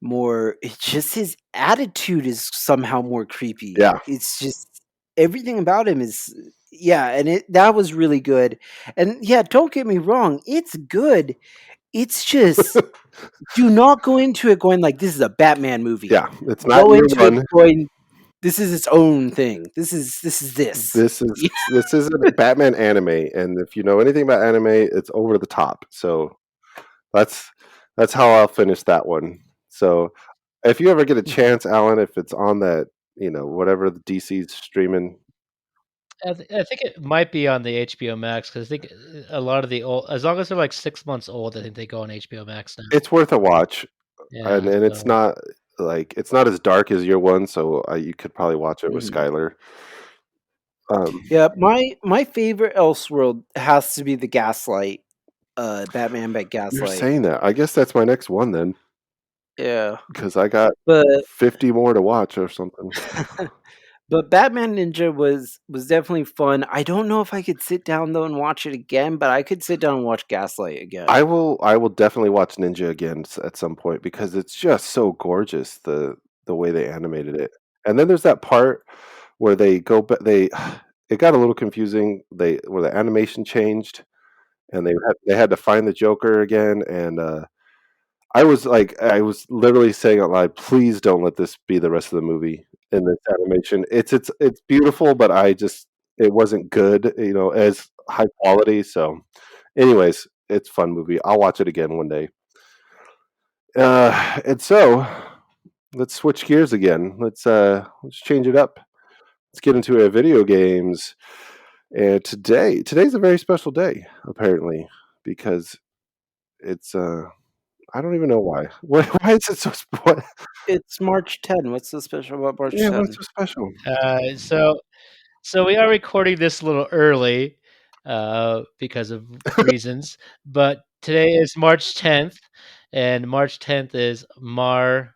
more. It's just his attitude is somehow more creepy. Yeah. It's just everything about him is, yeah, and that was really good. And yeah, don't get me wrong, it's good. It's just, do not go into it going like this is a Batman movie. Yeah, it's not Go year into it one. going, this is its own thing. This. This isn't a Batman anime, and if you know anything about anime, it's over the top. So that's that's how I'll finish that one. So if you ever get a chance, Alan, if it's on that, whatever the DC's streaming, I think it might be on the HBO Max because I think a lot of the old, as long as they're like 6 months old, I think they go on HBO Max now. it's worth a watch. And Yeah. it's So not it's not as dark as year one, so you could probably watch it with Mhm. Skylar. Um, Yeah, my favorite Elseworld has to be the Gaslight, Batman by you're Gaslight. saying that. I guess that's my next one then, Yeah, because I got but 50 more to watch or something. but Batman Ninja was definitely fun. I don't know if I could sit down though and watch it again, but I could sit down and watch Gaslight again. I will definitely watch Ninja again at some point because it's just so gorgeous the way they animated it. And then there's that part where they go but they it got a little confusing. Where the animation changed and they had to find the Joker again, and I was literally saying out loud, "Please don't let this be the rest of the movie in this animation." It's beautiful, but it wasn't good, as high quality. So, anyways, it's a fun movie. I'll watch it again one day. And so let's switch gears again. Let's change it up. Let's get into video games. And today's a very special day, apparently, because it's I don't even know why. Why is it so what? It's March 10. What's so special about March Yeah, what's 10? so special? so we are recording this a little early because of reasons, but today is March 10th, and March 10th is MAR10,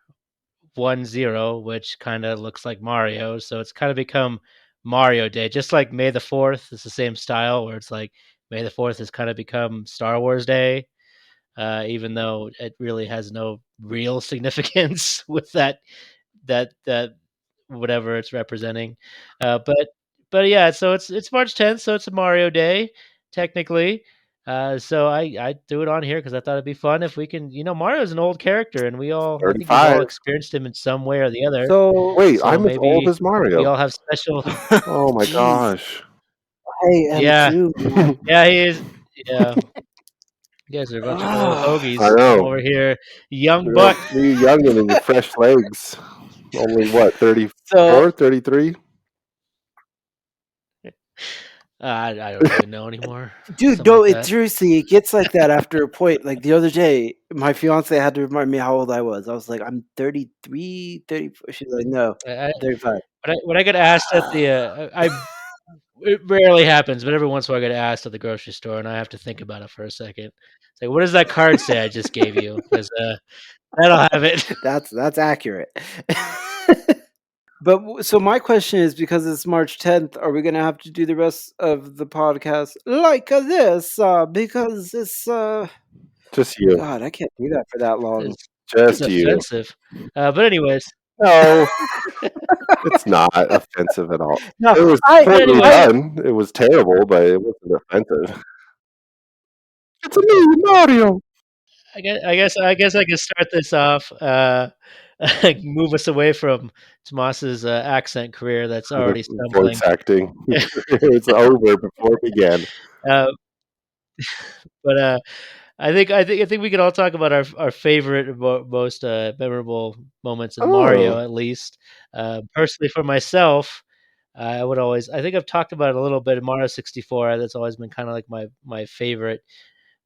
which kind of looks like Mario, so it's kind of become Mario Day, just like May the 4th. It's the same style where it's like May the 4th has kind of become Star Wars Day, even though it really has no real significance with that whatever it's representing. But yeah, so it's March 10th, so it's a Mario Day technically. So I threw it on here because I thought it'd be fun if we can. Mario's an old character, and I think we've 35. all experienced him in some way or the other. So Wait, So I'm as old maybe as we Mario. all have special. Oh my jeez, gosh. I am Yeah, too, man. yeah, he is. Yeah, you guys are a bunch of old I hoagies. I'm know. over here, young Look buck. you youngin' and your fresh legs. Only what, So, 34, 33? I don't even know anymore. dude, Something no, like it that. seriously, it gets like that after a point. Like the other day, my fiance had to remind me how old I was. I was like, I'm 33, 34. She's like, no, I, 35. when I get asked at the, it rarely happens, but every once in a while I get asked at the grocery store, and I have to think about it for a second. It's like, what does that card say I just gave you? Because that'll have it. That's accurate. But so my question is, because it's March 10th, are we gonna have to do the rest of the podcast like this? Because it's Just you. God, I can't do that for that long. It's Just you. offensive. But anyways, No, it's not offensive at all. No, It was I poorly anyway. done. It was terrible, but it wasn't offensive. It's a new Mario. I guess I can start this off. Move us away from Tomas's accent career that's already stumbling. Voice acting. It's over before it began. Uh, but I think we can all talk about our favorite most memorable moments in Mario. Oh, At least, personally for myself, I think I've talked about it a little bit in Mario 64. That's always been kind of like my favorite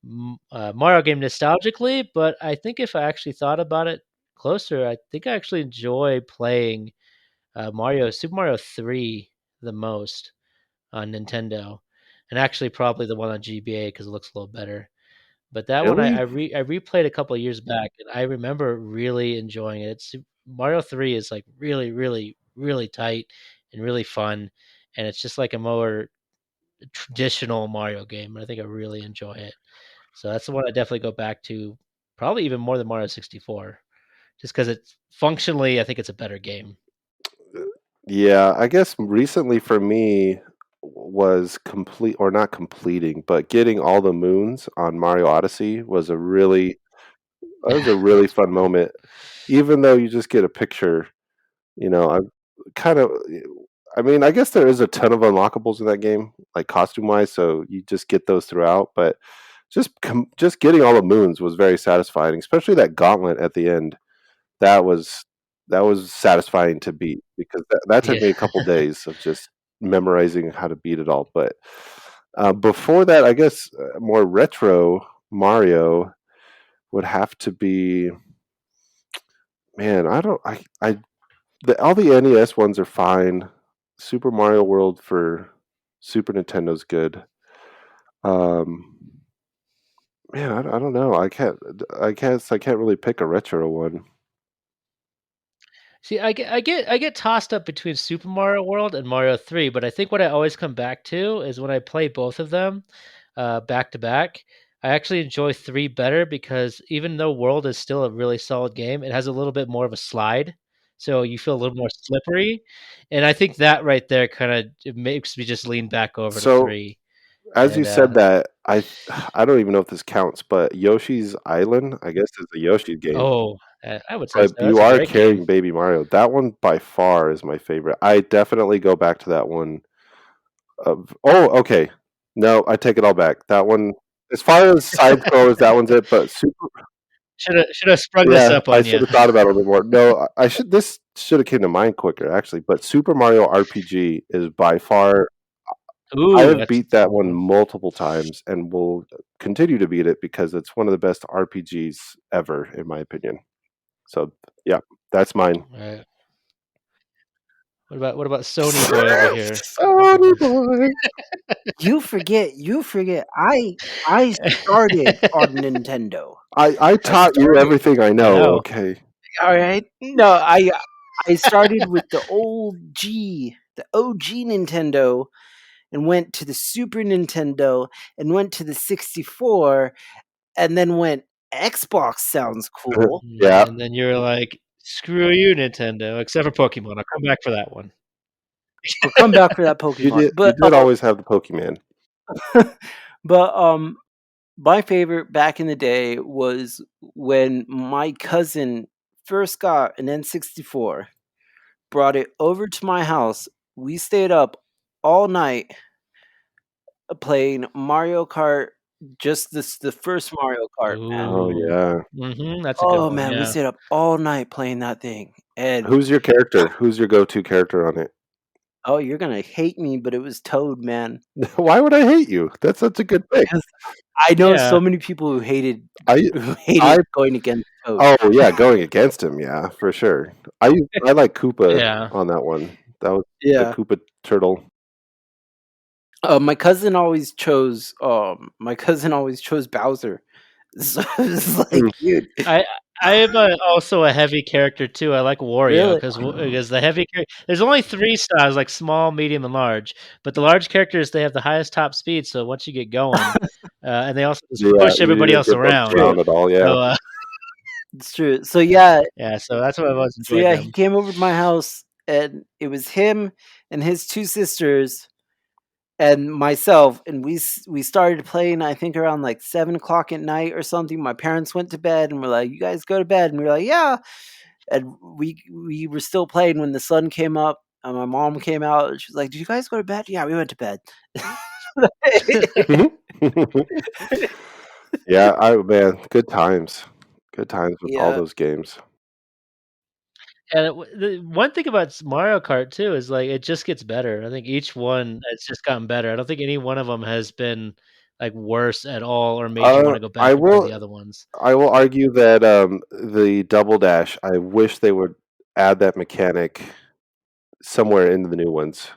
Mario game nostalgically. But I think if I actually thought about it closer, I think I actually enjoy playing Super Mario 3 the most on Nintendo, and actually probably the one on GBA because it looks a little better. But that one really? I replayed a couple of years back, and I remember really enjoying it. Mario 3 is like really, really, really tight and really fun, and it's just like a more traditional Mario game. And I think I really enjoy it. So that's the one I definitely go back to, probably even more than Mario 64, just because it's functionally, I think it's a better game. Yeah, I guess recently for me was complete or not completing, but getting all the moons on Mario Odyssey was a really fun moment. Even though you just get a picture, I'm kind of I mean, I guess there is a ton of unlockables in that game, like costume wise, so you just get those throughout, but just getting all the moons was very satisfying, especially that gauntlet at the end. That was that was satisfying to beat because that took Yeah. me a couple days of just memorizing how to beat it all. But before that, I guess more retro Mario would have to be man. I don't. All the NES ones are fine. Super Mario World for Super Nintendo's good. Um, man, I don't know. I guess I can't really pick a retro one. See, I get tossed up between Super Mario World and Mario 3, but I think what I always come back to is when I play both of them back to back, I actually enjoy 3 better because even though World is still a really solid game, it has a little bit more of a slide, so you feel a little more slippery, and I think that right there kinda it makes me just lean back over to So 3, as you and, said that, I don't even know if this counts, but Yoshi's Island, I guess, is a Yoshi game, oh, I would say so, but you that's a are great game. carrying Baby Mario. That one by far is my favorite. I definitely go back to that one okay. No, I take it all back. That one as far as side scrollers, that one's it, but super Shoulda sprung this yeah, up I on should you. have thought about it a little bit more. No, I should this should have came to mind quicker, actually, but Super Mario RPG is by far I Ooh, have that's beat that one mhm, multiple times and will continue to beat it because it's one of the best RPGs ever, in my opinion. So, yeah, that's mine. right. What about Sony boy over here? Sonny boy. You forget. I started on Nintendo. I I taught you started. everything I know, Wow. okay. All right. No, I started with the the OG Nintendo, and went to the Super Nintendo, and went to the 64, and then went Xbox sounds cool. Yeah, And then you're like, "Screw you, Nintendo," except for Pokemon. I'll come back for that one. I'll come back for that Pokemon. you did always have the Pokemon. But my favorite back in the day was when my cousin first got an N64, brought it over to my house. We stayed up all night playing Mario Kart, just the first Mario Kart, man. Oh, Ooh. yeah. That's a good Oh one, man, we yeah. stayed up all night playing that thing. And Who's your character? Who's your go-to character on it? oh, you're gonna hate me, but it was Toad, man. Why would I hate you? That's such a good pick. Because I know Yeah. so many people who hated I I going against Toad. Oh, yeah, going against him, yeah, for sure. I like Koopa Yeah. on that one. That was the Yeah. Koopa turtle. My cousin always chose Bowser. So it's like, dude, I am also a heavy character too. I like Wario really? because the heavy there's only 3 styles, like small, medium, and large. But the large characters, they have the highest top speed. So once you get going, and they also just Yeah, push you everybody didn't else get bumped around. around at all. Yeah. So It's true. So yeah, yeah, so that's why I've always enjoyed he them. came over to my house, and it was him and his 2 sisters and myself, and we started playing, I think, around like 7 o'clock at night or something. My parents went to bed, and we're like, "You guys go to bed," and we were like, "Yeah." And we were still playing when the sun came up, and my mom came out, and she was like, "Did you guys go to bed?" "Yeah, we went to bed." Yeah, man, good times. Good times with all Yeah. those games. And the one thing about Mario Kart too is like it just gets better. I think each one has just gotten better. I don't think any one of them has been like worse at all or made you want to go I back and play the will other ones. I will argue that the double dash, I wish they would add that mechanic somewhere in the new ones.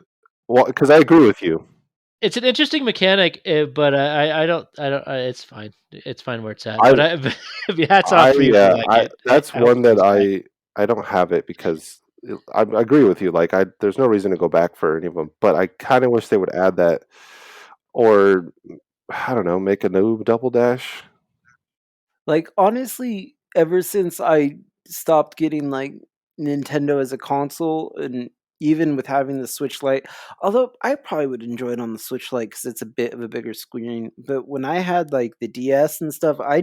Well, because I agree with you. It's an interesting mechanic, but I don't. It's fine. It's fine where it's at. I But hats off for you for like I it. that's I hope one it that comes back. I don't have it because I agree with you. Like there's no reason to go back for any of them, but I kind of wish they would add that, or I don't know, make a new double dash. Like, honestly, ever since I stopped getting, like, Nintendo as a console, and even with having the Switch Lite, although I probably would enjoy it on the Switch Lite because it's a bit of a bigger screen, but when I had, like, the DS and stuff, I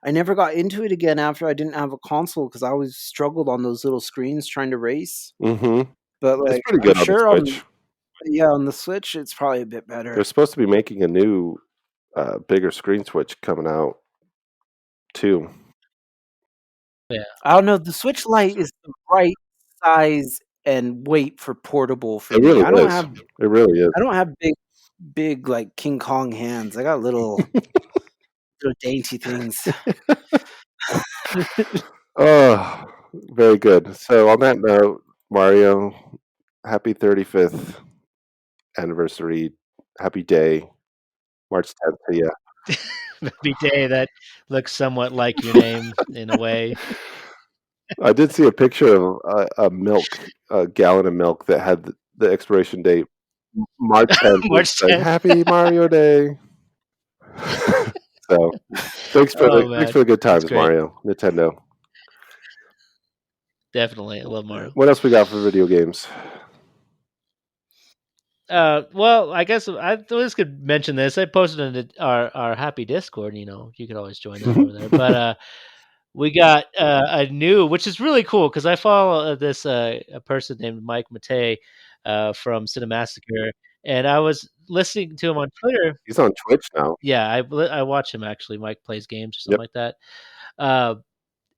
never got into it again after I didn't have a console because I always struggled on those little screens trying to race. Mm-hmm. But, It's like, pretty I'm good on the sure Switch. on the Switch, it's probably a bit They're better. supposed to be making a new, bigger screen Switch coming out too. Yeah. I don't know, the Switch Lite is the right size and weight for portable for It me. really is. It really is. I don't have big, like, King Kong hands. I got little dainty things. Oh, very good. So on that note, Mario, happy 35th anniversary. Happy day, March 10th to you. Happy day that looks somewhat like your name in a way. I did see a picture of a gallon of milk that had the expiration date March 10th. It's March like 10th. Happy Mario Day. So Oh thanks man, for the good that's times, great. Mario, Nintendo. Definitely, I love Mario. What else we got for video games? Well, I guess I just could mention this. I posted in our happy Discord. You could always join that over there. But we got a new, which is really cool because I follow this a person named Mike Matei from Cinemassacre, and I was listening to him on Twitter. He's on Twitch now. Yeah, I watch him actually. Mike plays games or something Yep. like that. Uh,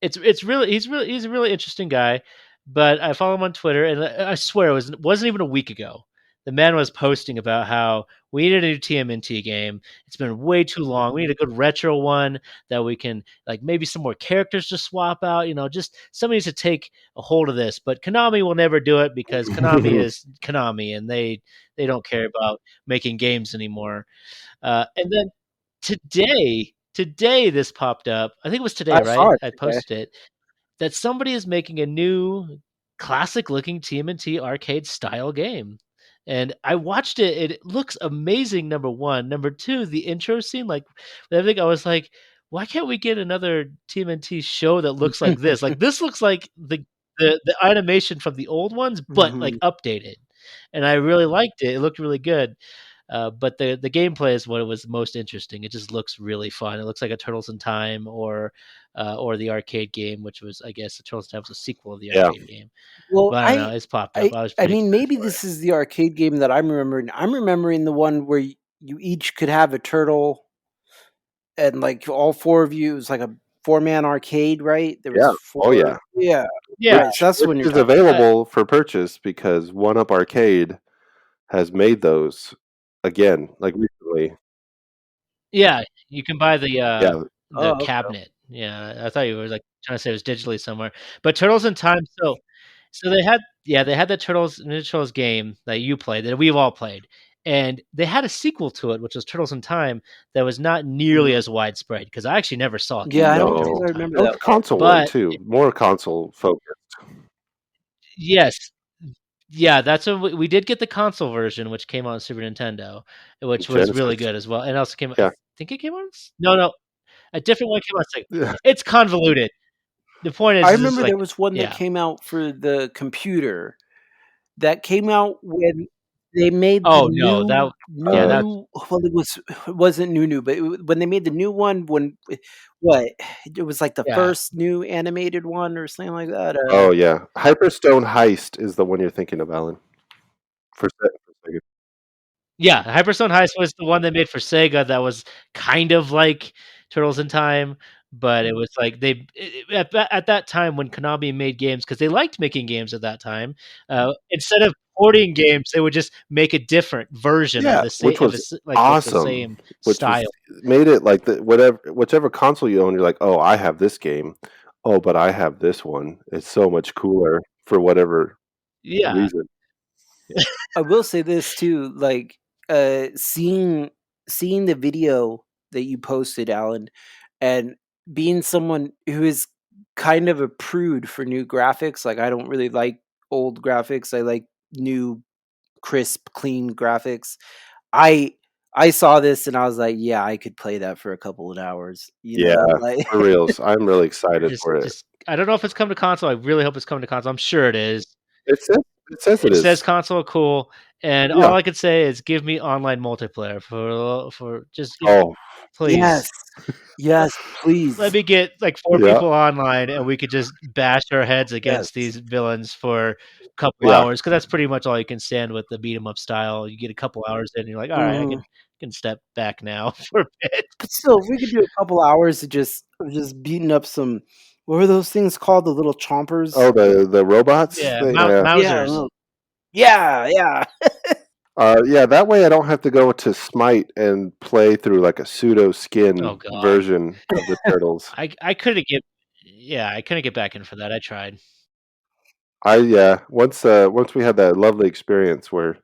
it's really he's a really interesting guy, but I follow him on Twitter, and I swear wasn't even a week ago. The man was posting about how we need a new TMNT game. It's been way too long. We need a good retro one that we can like maybe some more characters to swap out. Just somebody needs to take a hold of this. But Konami will never do it because Konami is Konami, and they don't care about making games anymore. And then today this popped up. I think it was I today, saw right? it I today. posted it that somebody is making a new classic looking TMNT arcade style game. And I watched it. It looks amazing. Number one, number two, the intro scene. Like, I think I was like, why can't we get another TMNT show that looks like this? Like, this looks like the animation from the old ones, but like Mhm. updated. And I really liked it. It looked really good. But the gameplay is what was most interesting. It just looks really fun. It looks like a Turtles in Time or the arcade game, which was I guess the Turtles in Time was a sequel of the Yeah. arcade game. Well, But I don't know. It's popped up. I was I pretty mean, excited maybe for it. this is the arcade game that I'm remembering. I'm remembering the one where you each could have a turtle, and, like, all 4 of you, it was like a four-man arcade, right? There was Yeah. Oh 4. yeah. Yeah, Yeah, right, so that's the Which one you're is talking about. available for purchase because One Up Arcade has made those again, like recently. yeah. You can buy Yeah. the Oh, okay. cabinet. Yeah, I thought you were like trying to say it was digitally somewhere. But Turtles in Time. So they had the Turtles Ninja Turtles game that you played that we've all played. And they had a sequel to it, which was Turtles in Time, that was not nearly as widespread because I actually never saw it. Yeah, I don't No, think I remember that was that. a console one But too, more console focused. yes, yeah, that's what we did get the console version, which came on Super Nintendo, which was really Genesis. good as well. And also came, I Yeah. think it came on. No, a different one came on. Yeah. It's convoluted. The point I is remember like, there was one that yeah. came out for the computer that came out when they made the Oh no, that yeah, that's well, it wasn't new, but when they made the new one, when what it was like the yeah. first new animated one or something like that. Oh yeah, Hyperstone Heist is the one you're thinking of, Alan. For Sega. Yeah, Hyperstone Heist was the one they made for Sega that was kind of like Turtles in Time, but it was like they at that time when Konami made games, because they liked making games at that time, instead of porting games, they would just make a different version of Yeah, the which same was with the awesome. same Which was style. made it like whichever console you own, you're like, oh, I have this game. Oh, but I have this one. It's so much cooler for whatever Yeah. reason. I will say this too, like seeing the video that you posted, Alan, and being someone who is kind of a prude for new graphics. Like I don't really like old graphics. I like new, crisp, clean graphics. I I saw this and I was like, yeah, I could play that for a couple of hours. Yeah, Like for reals. I'm really excited for it. Just I don't know if it's come to console. I really hope it's coming to console. I'm sure it is. It It says is. console, cool, and Yeah. all I could say is give me online multiplayer for just give Oh, yes, please. yes, Let please, me get like 4 yeah. people online, and we could just bash our heads against yes. these villains for a couple Yeah. hours, because that's pretty much all you can stand with the beat 'em up style. You get a couple hours in, and you're like, "Alright, I Mhm. can step back now for a bit." But still, if we could do a couple hours of just beating up some, what were those things called? The little chompers? Oh, the robots Yeah, thing? Yeah. Yeah, Mousers. no. Yeah. Yeah, that way I don't have to go to Smite and play through like a pseudo Oh skin god. version of the turtles. I couldn't get yeah, I couldn't get back in for that. I tried. Once we had that lovely experience where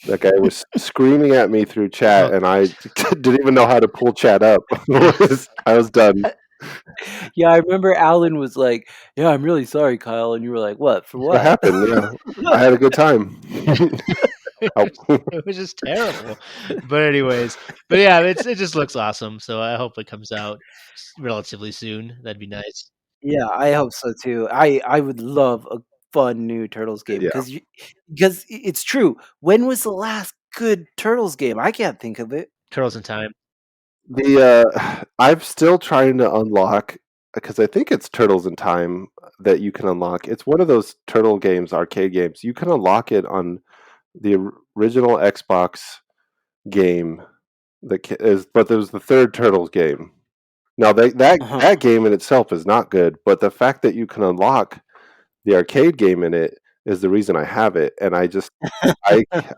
that guy was screaming at me through chat Oh, and I didn't even know how to pull chat up. I was done. Yeah, I remember Alan was like, "Yeah, I'm really sorry, Kyle," and you were like, "What? For What what?" happened? Yeah. I had a good time. Oh, it was just terrible. But anyways, but yeah, it just looks awesome. So I hope it comes out relatively soon. That'd be nice. Yeah, I hope so too. I would love a fun new Turtles game yeah. because it's true. When was the last good Turtles game? I can't think of it. Turtles in Time. I'm still trying to unlock because I think it's Turtles in Time that you can unlock. It's one of those turtle games, arcade games. You can unlock it on the original Xbox game but there's the third Turtles game. Now Uh-huh. that game in itself is not good, but the fact that you can unlock the arcade game in it is the reason I have it, and I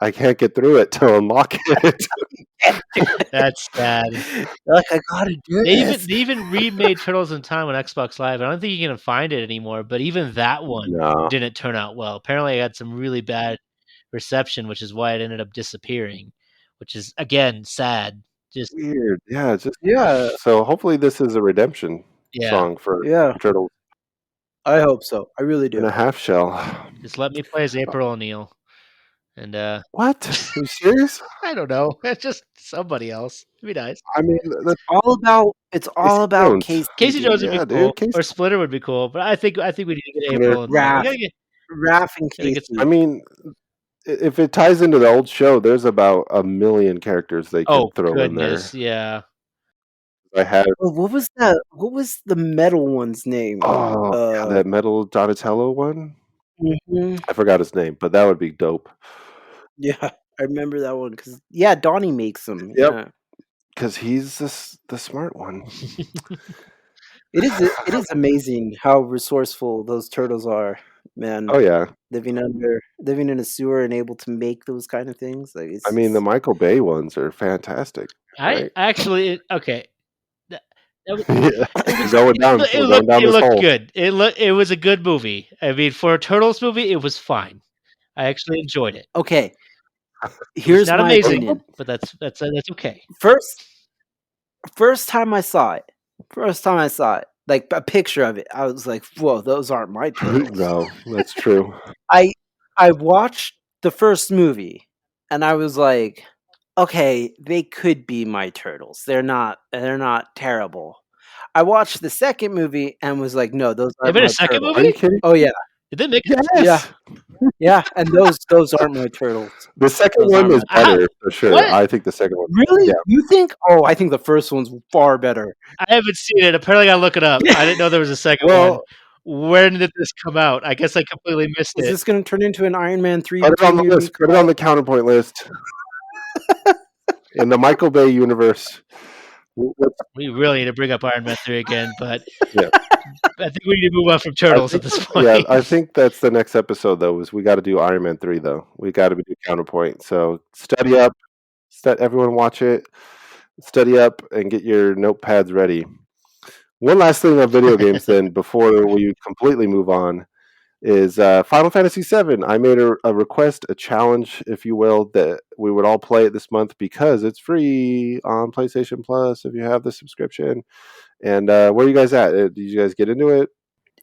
I can't get through it to unlock it. That's sad. Like I gotta do this. They even remade Turtles in Time on Xbox Live. I don't think you can find it anymore, but even that one No, didn't turn out well. Apparently, I had some really bad reception, which is why it ended up disappearing, which is again sad. Just weird. Yeah, it's just Yeah, so hopefully this is a redemption yeah, song for yeah. Turtles I hope so. I really and do. a half shell. just let me play as April O'Neil, and What? Are you serious? I don't know, it's just somebody else. It'd be nice. I mean, that's It's all Casey about Jones. Casey, Casey Jones would be Yeah, dude, cool, Casey. or Splitter would be cool, but I think we need to get Splitter. April O'Neil. We Raph, Raph and gotta get I Casey. mean, if it ties into the old show, there's about a million characters they oh could throw in goodness, there. yeah. I had Oh, what was that? What was the metal one's name? oh yeah, that metal Donatello one. Mhm. I forgot his name, but that would be dope. Yeah, I remember that one because yeah, Donnie makes them. Yep, Yeah, because he's the smart one. it is amazing how resourceful those turtles are, man. Oh yeah, Living in a sewer and able to make those kind of things. Like I it's mean the just Michael Bay ones are fantastic, I right? actually okay. That, that was, Yeah, it we're was going down. We're going down it this looked hole. good. It was a good movie. I mean, for a Turtles movie, it was fine. I actually enjoyed it. okay. Here's not my amazing, opinion. but that's okay. First time I saw it, like a picture of it, I was like, "Whoa, those aren't my turtles." No, that's true. I watched the first movie and I was like, "Okay, they could be my turtles. They're not terrible." I watched the second movie and was like, "No, those They aren't made a my second turtles." Are you movie? kidding? Oh yeah. Did they make? Yeah. Yes. Yeah, and those aren't my turtles. The second Those one aren't is my How? better for sure. What? I think the second one. Really? Yeah. You think? Oh, I think the first one's far better. I haven't seen it. Apparently, I gotta look it up. I didn't know there was a second one. Well, When did this come out? I guess I completely missed is it. this gonna turn into an Iron Man 3 Put it on the list. remake? Put it on the counterpoint list. In the Michael Bay universe. We really need to bring up Iron Man 3 again, but Yeah. I think we need to move on from I Turtles think, at this point. yeah, I think that's the next episode though. Is we got to do Iron Man 3 though. We got to do counterpoint. So study up. Everyone watch it. Study up and get your notepads ready. One last thing on video games, then, before we completely move on, is Final Fantasy VII. I made a request, a challenge, if you will, that we would all play it this month because it's free on PlayStation Plus if you have the subscription. And where are you guys at? Did you guys get into it?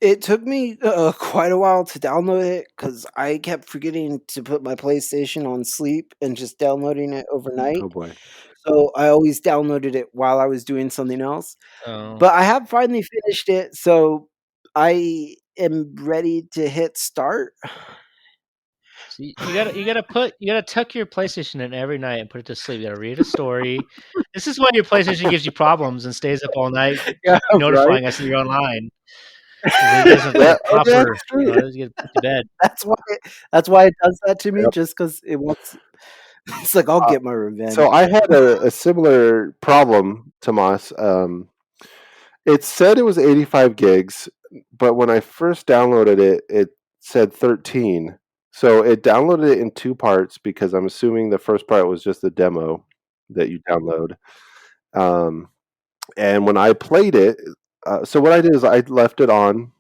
It took me quite a while to download it because I kept forgetting to put my PlayStation on sleep and just downloading it overnight. Oh boy. So I always downloaded it while I was doing something else. Oh. But I have finally finished it, so I am ready to hit start. So you gotta tuck your PlayStation in every night and put it to sleep. You gotta read a story. This is when your PlayStation gives you problems and stays up all night Yeah, right. notifying us that you're online. It doesn't Yeah, proper, that's true. doesn't get put to bed. That's why it does that to me, Yep. just because it wants. It's like I'll get my revenge. So I had a similar problem, Tomas. It said it was 85 gigs, but when I first downloaded it, it said 13. So it downloaded it in two parts because I'm assuming the first part was just the demo that you download. And when I played it, so what I did is I left it on.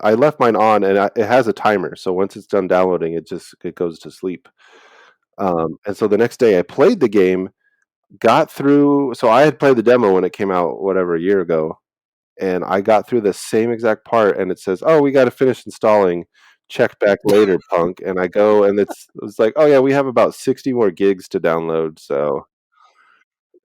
I left mine on, and it has a timer. So once it's done downloading, it goes to sleep. And so the next day I played the game, got through. So I had played the demo when it came out, whatever, a year ago. And I got through the same exact part, and it says, "Oh, we got to finish installing. Check back later, punk." And I go, and it's like, "Oh yeah, we have about 60 more gigs to download, so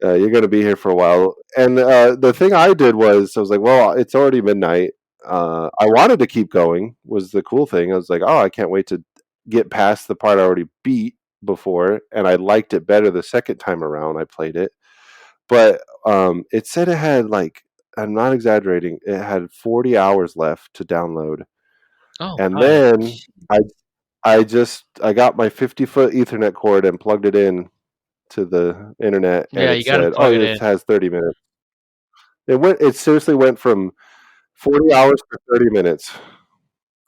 you're gonna be here for a while." And the thing I did was, I was like, "Well, it's already midnight." I wanted to keep going. Was the cool thing? I was like, "Oh, I can't wait to get past the part I already beat before," and I liked it better the second time around I played it. But it said it had, like, I'm not exaggerating, it had 40 hours left to download. Oh, And God. then I got my 50-foot Ethernet cord and plugged it in to the internet, and Yeah, it you gotta said, "Oh, plug it in. it has 30 minutes." It seriously went from 40 hours to 30 minutes.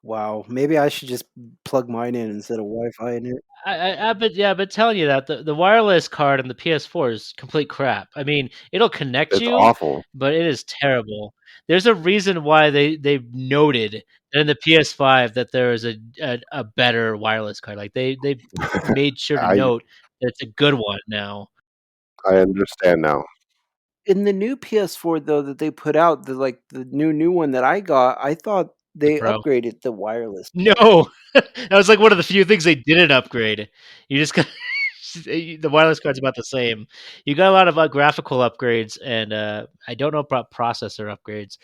Wow, maybe I should just plug mine in instead of Wi-Fi in it. I've been telling you that the wireless card on the PS4 is complete crap. I mean, it'll connect It's you, awful. but it is terrible. There's a reason why they noted in the PS5 that there is a better wireless card. Like they made sure to I note that it's a good one now. I understand now. In the new PS4 though that they put out, the new one that I got, I thought The they Pro. upgraded the wireless. No, that was like one of the few things they didn't upgrade. You just got the wireless card's about the same. You got a lot of graphical upgrades, and I don't know about processor upgrades,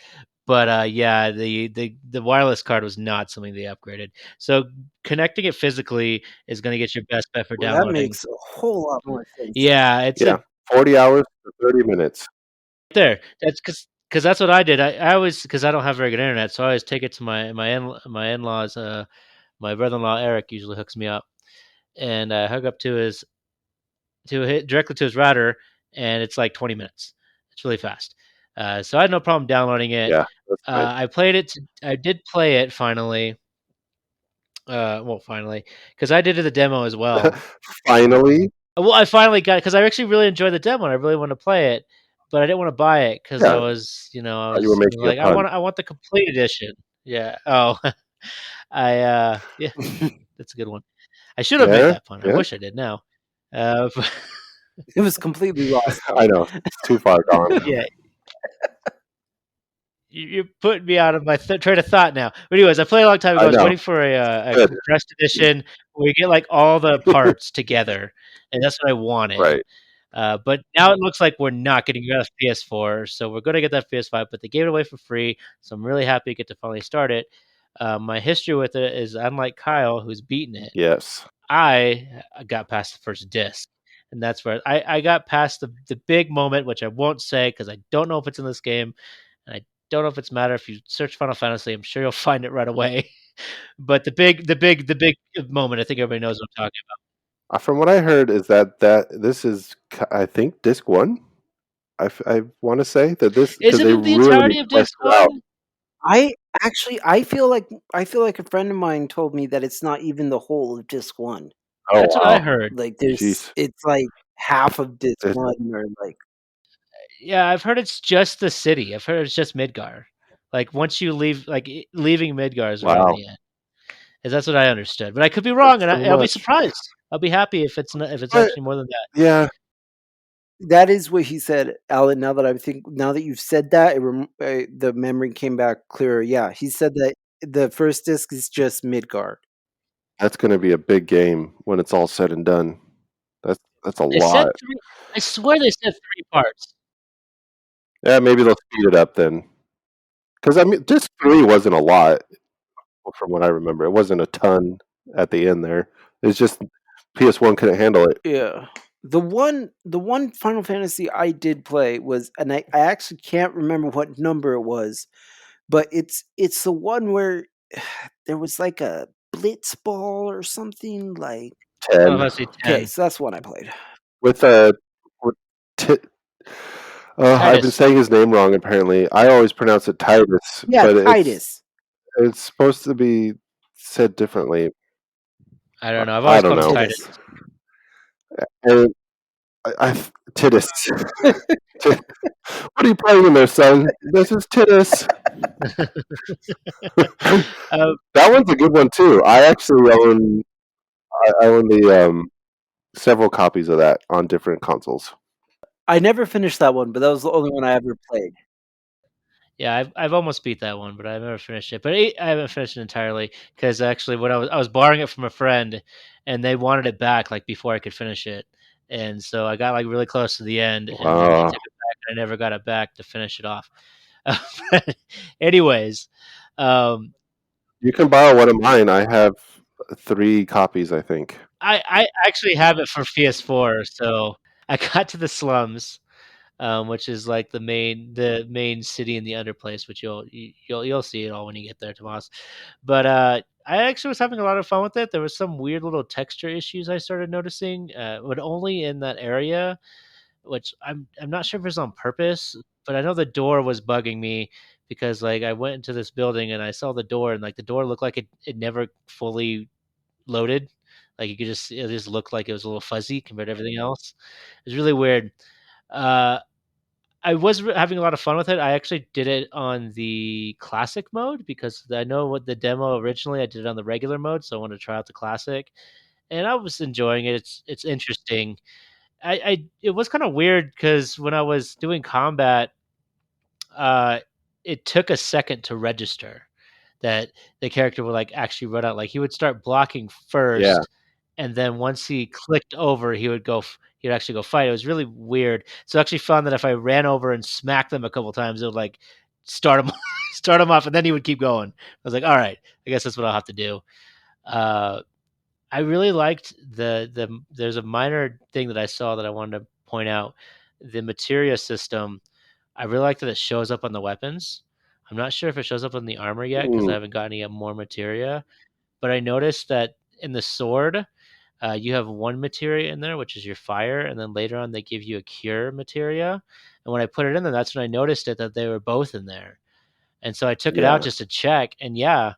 but yeah, the wireless card was not something they upgraded. So connecting it physically is going to get your best bet for Well, that downloading. makes a whole lot more sense. Yeah, it's Yeah, 40 hours to 30 minutes. there. That's because that's what I did. I always, because I don't have very good internet, so I always take it to my in-laws. My brother-in-law Eric usually hooks me up, and I hook up to hit directly to his router, and it's like 20 minutes. It's really fast. So I had no problem downloading it. Yeah, that's nice. I played it. I did play it finally. Well, finally, because I did the demo as well. Finally. Well, I finally got it because I actually really enjoyed the demo and I really want to play it, but I didn't want to buy it because Yeah, I was, thought you were making a like, pun. I want the complete edition. Yeah. Oh, yeah, that's a good one. I should have made Yeah, that pun. I yeah. wish I did now. It was completely lost. I know it's too far gone. Yeah, you're putting me out of my train of thought now. But anyways, I played a long time ago. I I was know. waiting for a Good. compressed edition where you get like all the parts together, and that's what I wanted. Right. But now it looks like we're not getting a PS4, so we're going to get that PS5. But they gave it away for free, so I'm really happy to get to finally start it. My history with it is, unlike Kyle, who's beaten it, Yes. I got past the first disc, and that's where I got past the big moment, which I won't say because I don't know if it's in this game, and I don't know if it's matter. If you search Final Fantasy, I'm sure you'll find it right away. But the big moment, I think everybody knows what I'm talking From what I heard is that this is, I think, disc one. I want to say that this about. because Isn't they it the really entirety of fleshed disc it out. one? I feel like a friend of mine told me that it's not even the whole of disc 1. Oh That's what I wow. heard. Like Jeez. it's like half of disc It- 1 or like Yeah, I've heard it's just the city. I've heard it's just Midgar. Like once you leave, like leaving Midgar is around wow. the end. 'Cause that's what I understood, but I could be That's wrong, and pretty I'll be much. surprised. I'll be happy if it's not, if it's But actually more than that. yeah, that is what he said, Alan. Now that you've said that, the memory came back clearer. Yeah, he said that the first disc is just Midgard. that's going to be a big game when it's all said and done. That's a They said lot. 3. I swear they said 3 parts. Yeah, maybe they'll speed it up then. Because I mean, disc three wasn't a lot from what I remember. It wasn't a ton at the end there. It's just PS1 couldn't handle it. Yeah. The one Final Fantasy I did play was, and I actually can't remember what number it was, but it's the one where there was like a blitz ball or something like. Final 10 Fantasy Okay, 10. so that's one I played. with a with t- I've been Titus. saying his name wrong apparently. I always pronounce it Titus, Yeah, but Titus. it's supposed to be said differently. I don't know. I've I always don't called him know. Titus. Titus. And Titus. What are you playing in there, son? This is Titus. Uh, That one's a good one too. I actually own I own the several copies of that on different consoles. I never finished that one, but that was the only one I ever played. yeah, I've almost beat that one, but I've never finished it. But I haven't finished it entirely because actually, when I was borrowing it from a friend, and they wanted it back like before I could finish it, and so I got like really close to the end, and then they took it back, and I never got it back to finish it off. But anyways, um, You can borrow one of mine. I have 3 copies, I think. I actually have it for PS4, so I got to the slums, which is like the main city in the underplace, which you'll see it all when you get there, Tomas. But I actually was having a lot of fun with it. There was some weird little texture issues I started noticing, but only in that area, which I'm not sure if it's on purpose, but I know the door was bugging me because like I went into this building and I saw the door, and like the door looked like it never fully loaded. Like you could just it just looked like it was a little fuzzy compared to everything else. It was really weird. Uh, I was having a lot of fun with it. I actually did it on the classic mode because I know what the demo originally I did it on the regular mode, so I wanted to try out the classic, and I was enjoying it. It's interesting. I it was kind of weird because when I was doing combat, uh, it took a second to register that the character would like actually run out. Like he would start blocking Yeah, first, and then once he clicked over, he'd actually go fight. It was really weird. So I actually found that if I ran over and smacked them a couple times, it would like start him start him off, and then he would keep going. I was like, all right, I guess that's what I'll have to do. Uh, I really liked the. There's a minor thing that I saw that I wanted to point out. The materia system. I really like that it shows up on the weapons. I'm not sure if it shows up on the armor yet because I mm, haven't gotten any more materia. But I noticed that in the sword, you have one materia in there, which is your fire, and then later on they give you a cure materia. And when I put it in there, that's when I noticed it that they were both in there. And so I took it out yeah, just to check, and yeah,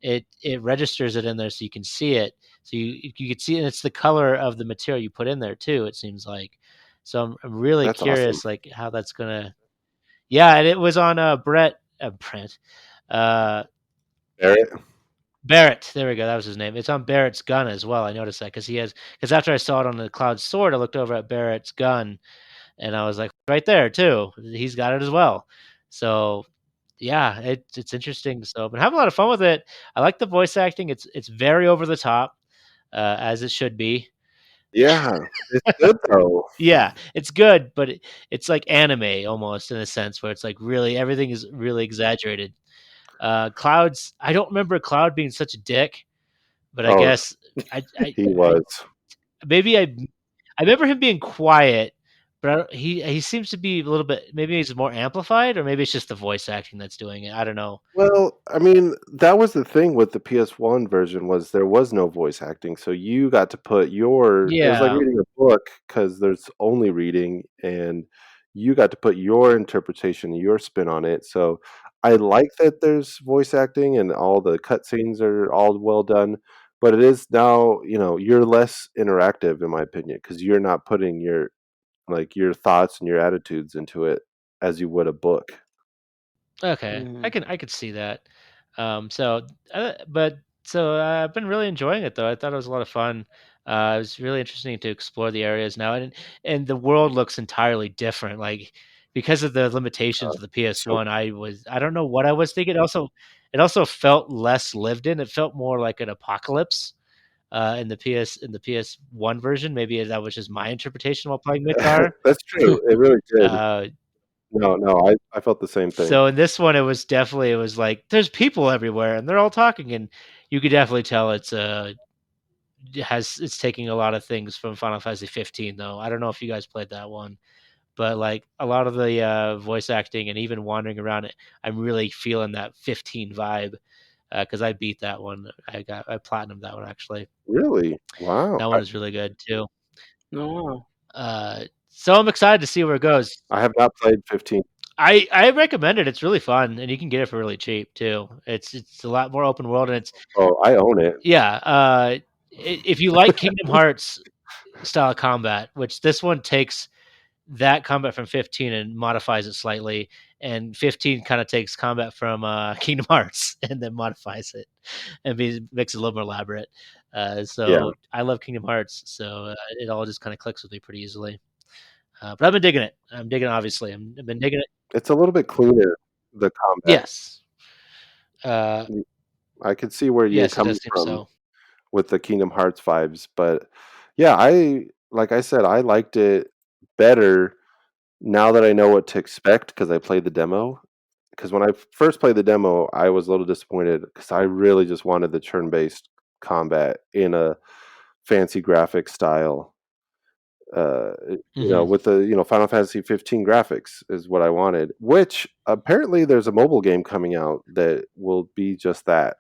it registers it in there so you can see it. So you could see, and it's the color of the material you put in there too. It seems like. So I'm really that's awesome. curious, like how that's gonna. Yeah, and it was on Brett. Brent. Uh, Barrett? Barrett. There we go. That was his name. It's on Barrett's gun as well. I noticed that because after I saw it on the Cloud sword, I looked over at Barrett's gun, and I was like, right there too. He's got it as well. So yeah, it's interesting. So I've been having a lot of fun with it. I like the voice acting. It's very over the top, as it should be. Yeah, it's good though. Yeah, it's good, but it's like anime almost in a sense where it's like really everything is really exaggerated. Cloud's I don't remember Cloud being such a dick, but I Oh, guess he I was. maybe I remember him being quiet, but he seems to be a little bit maybe he's more amplified or maybe it's just the voice acting that's doing it. I don't know. Well, I mean, that was the thing with the PS1 version was there was no voice acting, so you got to put your it was like Yeah. reading a book because there's only reading, and you got to put your interpretation, your spin on it. So I like that there's voice acting and all the cutscenes are all well done, but it is now, you're less interactive in my opinion because you're not putting your thoughts and your attitudes into it as you would a book. Okay, Mhm. I could see that. So, but so I've been really enjoying it though. I thought it was a lot of fun. It was really interesting to explore the areas now, and the world looks entirely different. Like because of the limitations Uh, of the PS so One, I don't know what I was thinking. It also felt less lived in. It felt more like an apocalypse in the PS One version. Maybe that was just my interpretation while playing Midgar. that's true. It really did. uh, No, no, I felt the same thing. So in this one, it was like there's people everywhere and they're all talking, and you could definitely tell it's taking a lot of things from Final Fantasy 15 though. I don't know if you guys played that one, but like a lot of the voice acting and even wandering around it, I'm really feeling that 15 vibe because I beat that one. I platinumed that one actually. Really? Wow. That one is really good too. Oh, So I'm excited to see where it goes. I have not played 15. I recommend it. It's really fun, and you can get it for really cheap too. It's a lot more open world, and it's Oh, I own it. yeah. If you like Kingdom Hearts style combat, which this one takes that combat from 15 and modifies it slightly, and 15 kind of takes combat from Kingdom Hearts and then modifies it and makes it a little more elaborate. Yeah. So I love Kingdom Hearts, so it all just kind of clicks with me pretty easily. But I've been digging it. I'm digging it, obviously. I've been digging it. It's a little bit cleaner, the combat. Yes. Uh, I could see where you're yes, it coming does seem from so. with the Kingdom Hearts vibes, but yeah, like I said, I liked it better now that I know what to expect because I played the demo. Because when I first played the demo, I was a little disappointed because I really just wanted the turn-based combat in a fancy graphic style. Hmm. With the Final Fantasy 15 graphics is what I wanted. Which apparently there's a mobile game coming out that will be just that,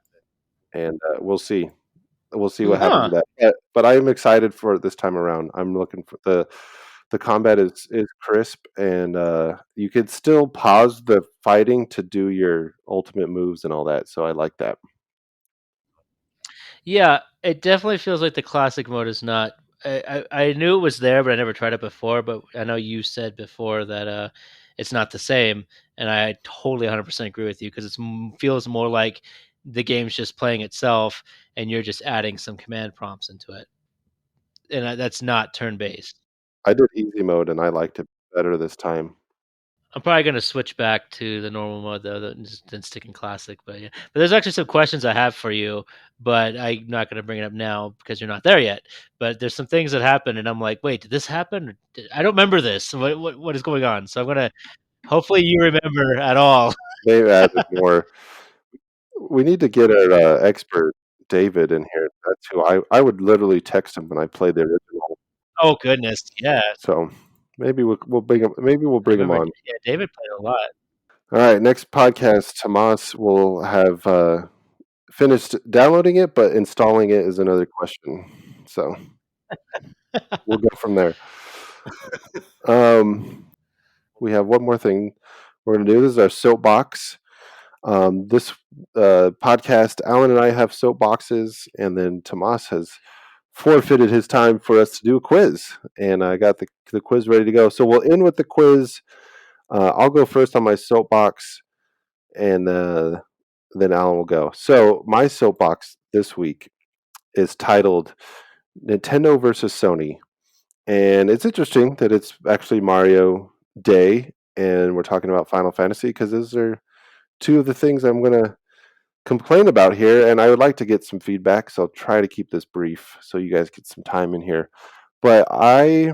and we'll see. We'll see what happens Huh. with that. But I am excited for it this time around. I'm looking for the combat is crisp, and you could still pause the fighting to do your ultimate moves and all that. So I like that. Yeah, it definitely feels like the classic mode is not. I knew it was there, but I never tried it before. But I know you said before that it's not the same, and I totally 100% agree with you because it feels more like the game's just playing itself, and you're just adding some command prompts into it, and that's not turn based. I did easy mode, and I liked it better this time. I'm probably gonna switch back to the normal mode though, than sticking classic. But yeah, but there's actually some questions I have for you, but I'm not gonna bring it up now because you're not there yet. But there's some things that happen, and I'm like, wait, did this happen? I don't remember this. What is going on? So I'm gonna hopefully you remember at all. They've added more. We need to get our expert David in here. That's who I would literally text him when I played the original. Oh goodness, yeah, So maybe we'll bring him. Maybe we'll I bring him remember. on. Yeah, David played a lot. All right, next podcast, Tomas will have finished downloading it, but installing it is another question. So we'll go from there. Um, we have one more thing we're going to do. This is our soapbox. This podcast, Alan and I have soapboxes, and then Tomas has forfeited his time for us to do a quiz, and I got the quiz ready to go. So we'll end with the quiz. I'll go first on my soapbox, and then Alan will go. So my soapbox this week is titled Nintendo versus Sony. And it's interesting that it's actually Mario Day and we're talking about Final Fantasy because those are two of the things I'm going to complain about here. And I would like to get some feedback. So I'll try to keep this brief so you guys get some time in here. But I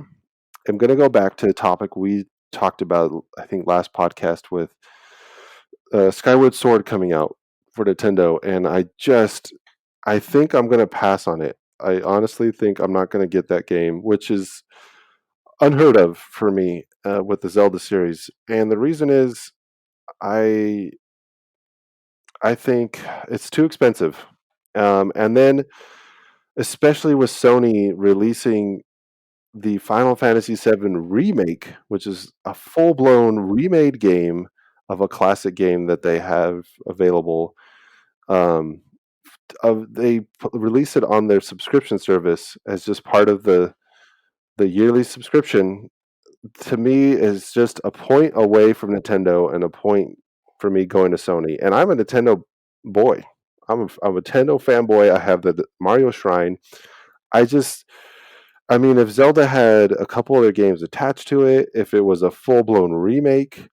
am going to go back to the topic we talked about, I think, last podcast with Skyward Sword coming out for Nintendo. And I think I'm going to pass on it. I honestly think I'm not going to get that game, which is unheard of for me with the Zelda series. And the reason is I I think it's too expensive. And then especially with Sony releasing the Final Fantasy VII Remake, which is a full-blown remade game of a classic game that they have available. They release it on their subscription service as just part of the yearly subscription. To me, is just a point away from Nintendo and a point for me going to Sony. And I'm a Nintendo boy. I'm a Nintendo fanboy. I have the Mario Shrine. I just I mean, if Zelda had a couple other games attached to it, if it was a full blown remake,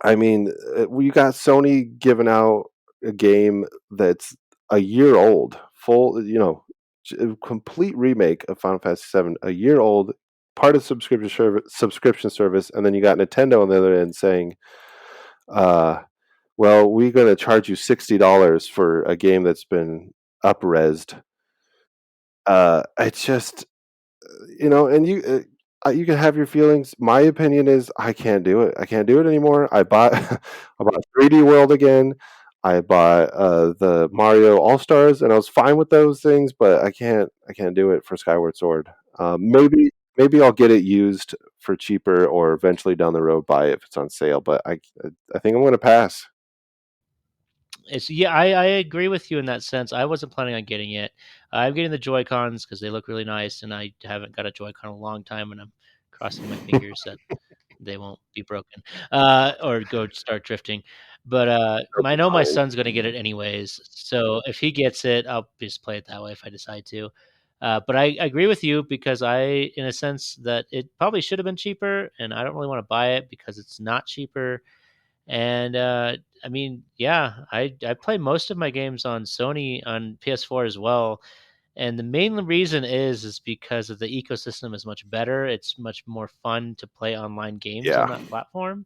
I mean, we got Sony giving out a game that's a year old, full, a complete remake of Final Fantasy VII, a year old, part of subscription service, and then you got Nintendo on the other end saying, "Well, we're going to charge you $60 for a game that's been up-resed." It's just and you can have your feelings. My opinion is I can't do it. I can't do it anymore. I bought I bought 3D World again. I bought the Mario All Stars, and I was fine with those things, but I can't do it for Skyward Sword. Maybe I'll get it used for cheaper, or eventually down the road buy it if it's on sale. But I think I'm going to pass. I agree with you in that sense. I wasn't planning on getting it. I'm getting the Joy Cons because they look really nice, and I haven't got a Joy Con in a long time, and I'm crossing my fingers that they won't be broken or go start drifting. But I know my son's going to get it anyways, so if he gets it, I'll just play it that way if I decide to. But I agree with you because in a sense, that it probably should have been cheaper, and I don't really want to buy it because it's not cheaper. And I mean, yeah, I play most of my games on Sony on PS4 as well. And the main reason is because of the ecosystem is much better. It's much more fun to play online games on Yeah, that platform,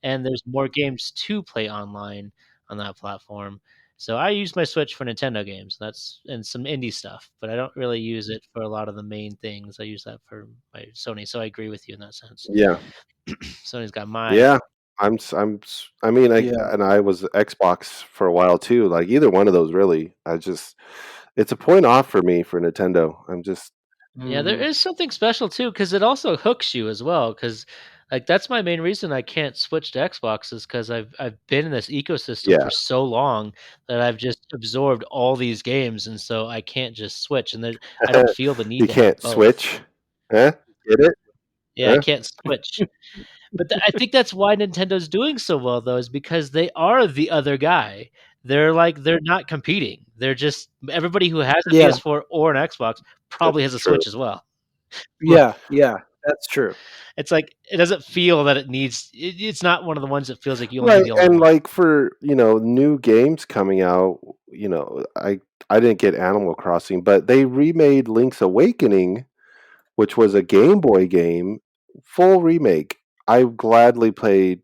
and there's more games to play online on that platform. So I use my Switch for Nintendo games. That's and some indie stuff, but I don't really use it for a lot of the main things. I use that for my Sony. So I agree with you in that sense. yeah. Sony's got my Yeah, I mean, Yeah. I was Xbox for a while too. Like either one of those, really. It's a point off for me for Nintendo. I'm just Yeah, there Mhm. is something special too, because it also hooks you as well. Because like that's my main reason I can't switch to Xbox is because I've been in this ecosystem for yeah. so long that I've just absorbed all these games, and so I can't just switch. And I don't feel the need You to have can't both. switch, huh? Get it? Yeah, I Huh? can't switch. But I think that's why Nintendo's doing so well, though, is because they are the other guy. They're not competing. They're just everybody who has a Yeah. PS4 or an Xbox probably That's has a true. Switch as well. Yeah. Yeah. That's true. It's like it doesn't feel that it's not one of the ones that feels like you only Right, need the only and one. like for, new games coming out, I didn't get Animal Crossing, but they remade Link's Awakening, which was a Game Boy game, full remake. I gladly played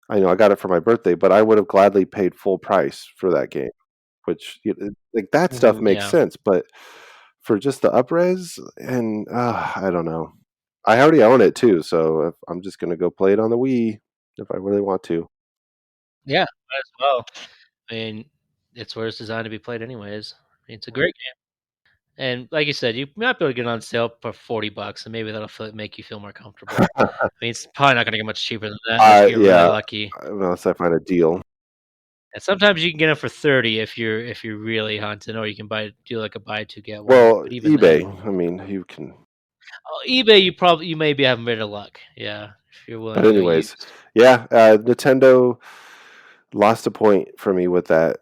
I know I got it for my birthday, but I would have gladly paid full price for that game, which like that stuff makes Yeah. sense, but for just the upres and I don't know. I already own it too, so if I'm just gonna go play it on the Wii if I really want to. Yeah, might as well. I mean, it's where it's designed to be played anyways. I mean, it's a great game. And like you said, you might be able to get it on sale for $40, and maybe that'll make you feel more comfortable. I mean, it's probably not gonna get much cheaper than that unless you get really Yeah, lucky. unless I find a deal. And sometimes you can get them for 30 if you're really hunting, or you can do like a buy two get one. Well, But even eBay, then, I mean, you can. eBay you may be having a bit of luck. Yeah, if you're willing But to go anyways, used. yeah, Nintendo. lost a point for me with that.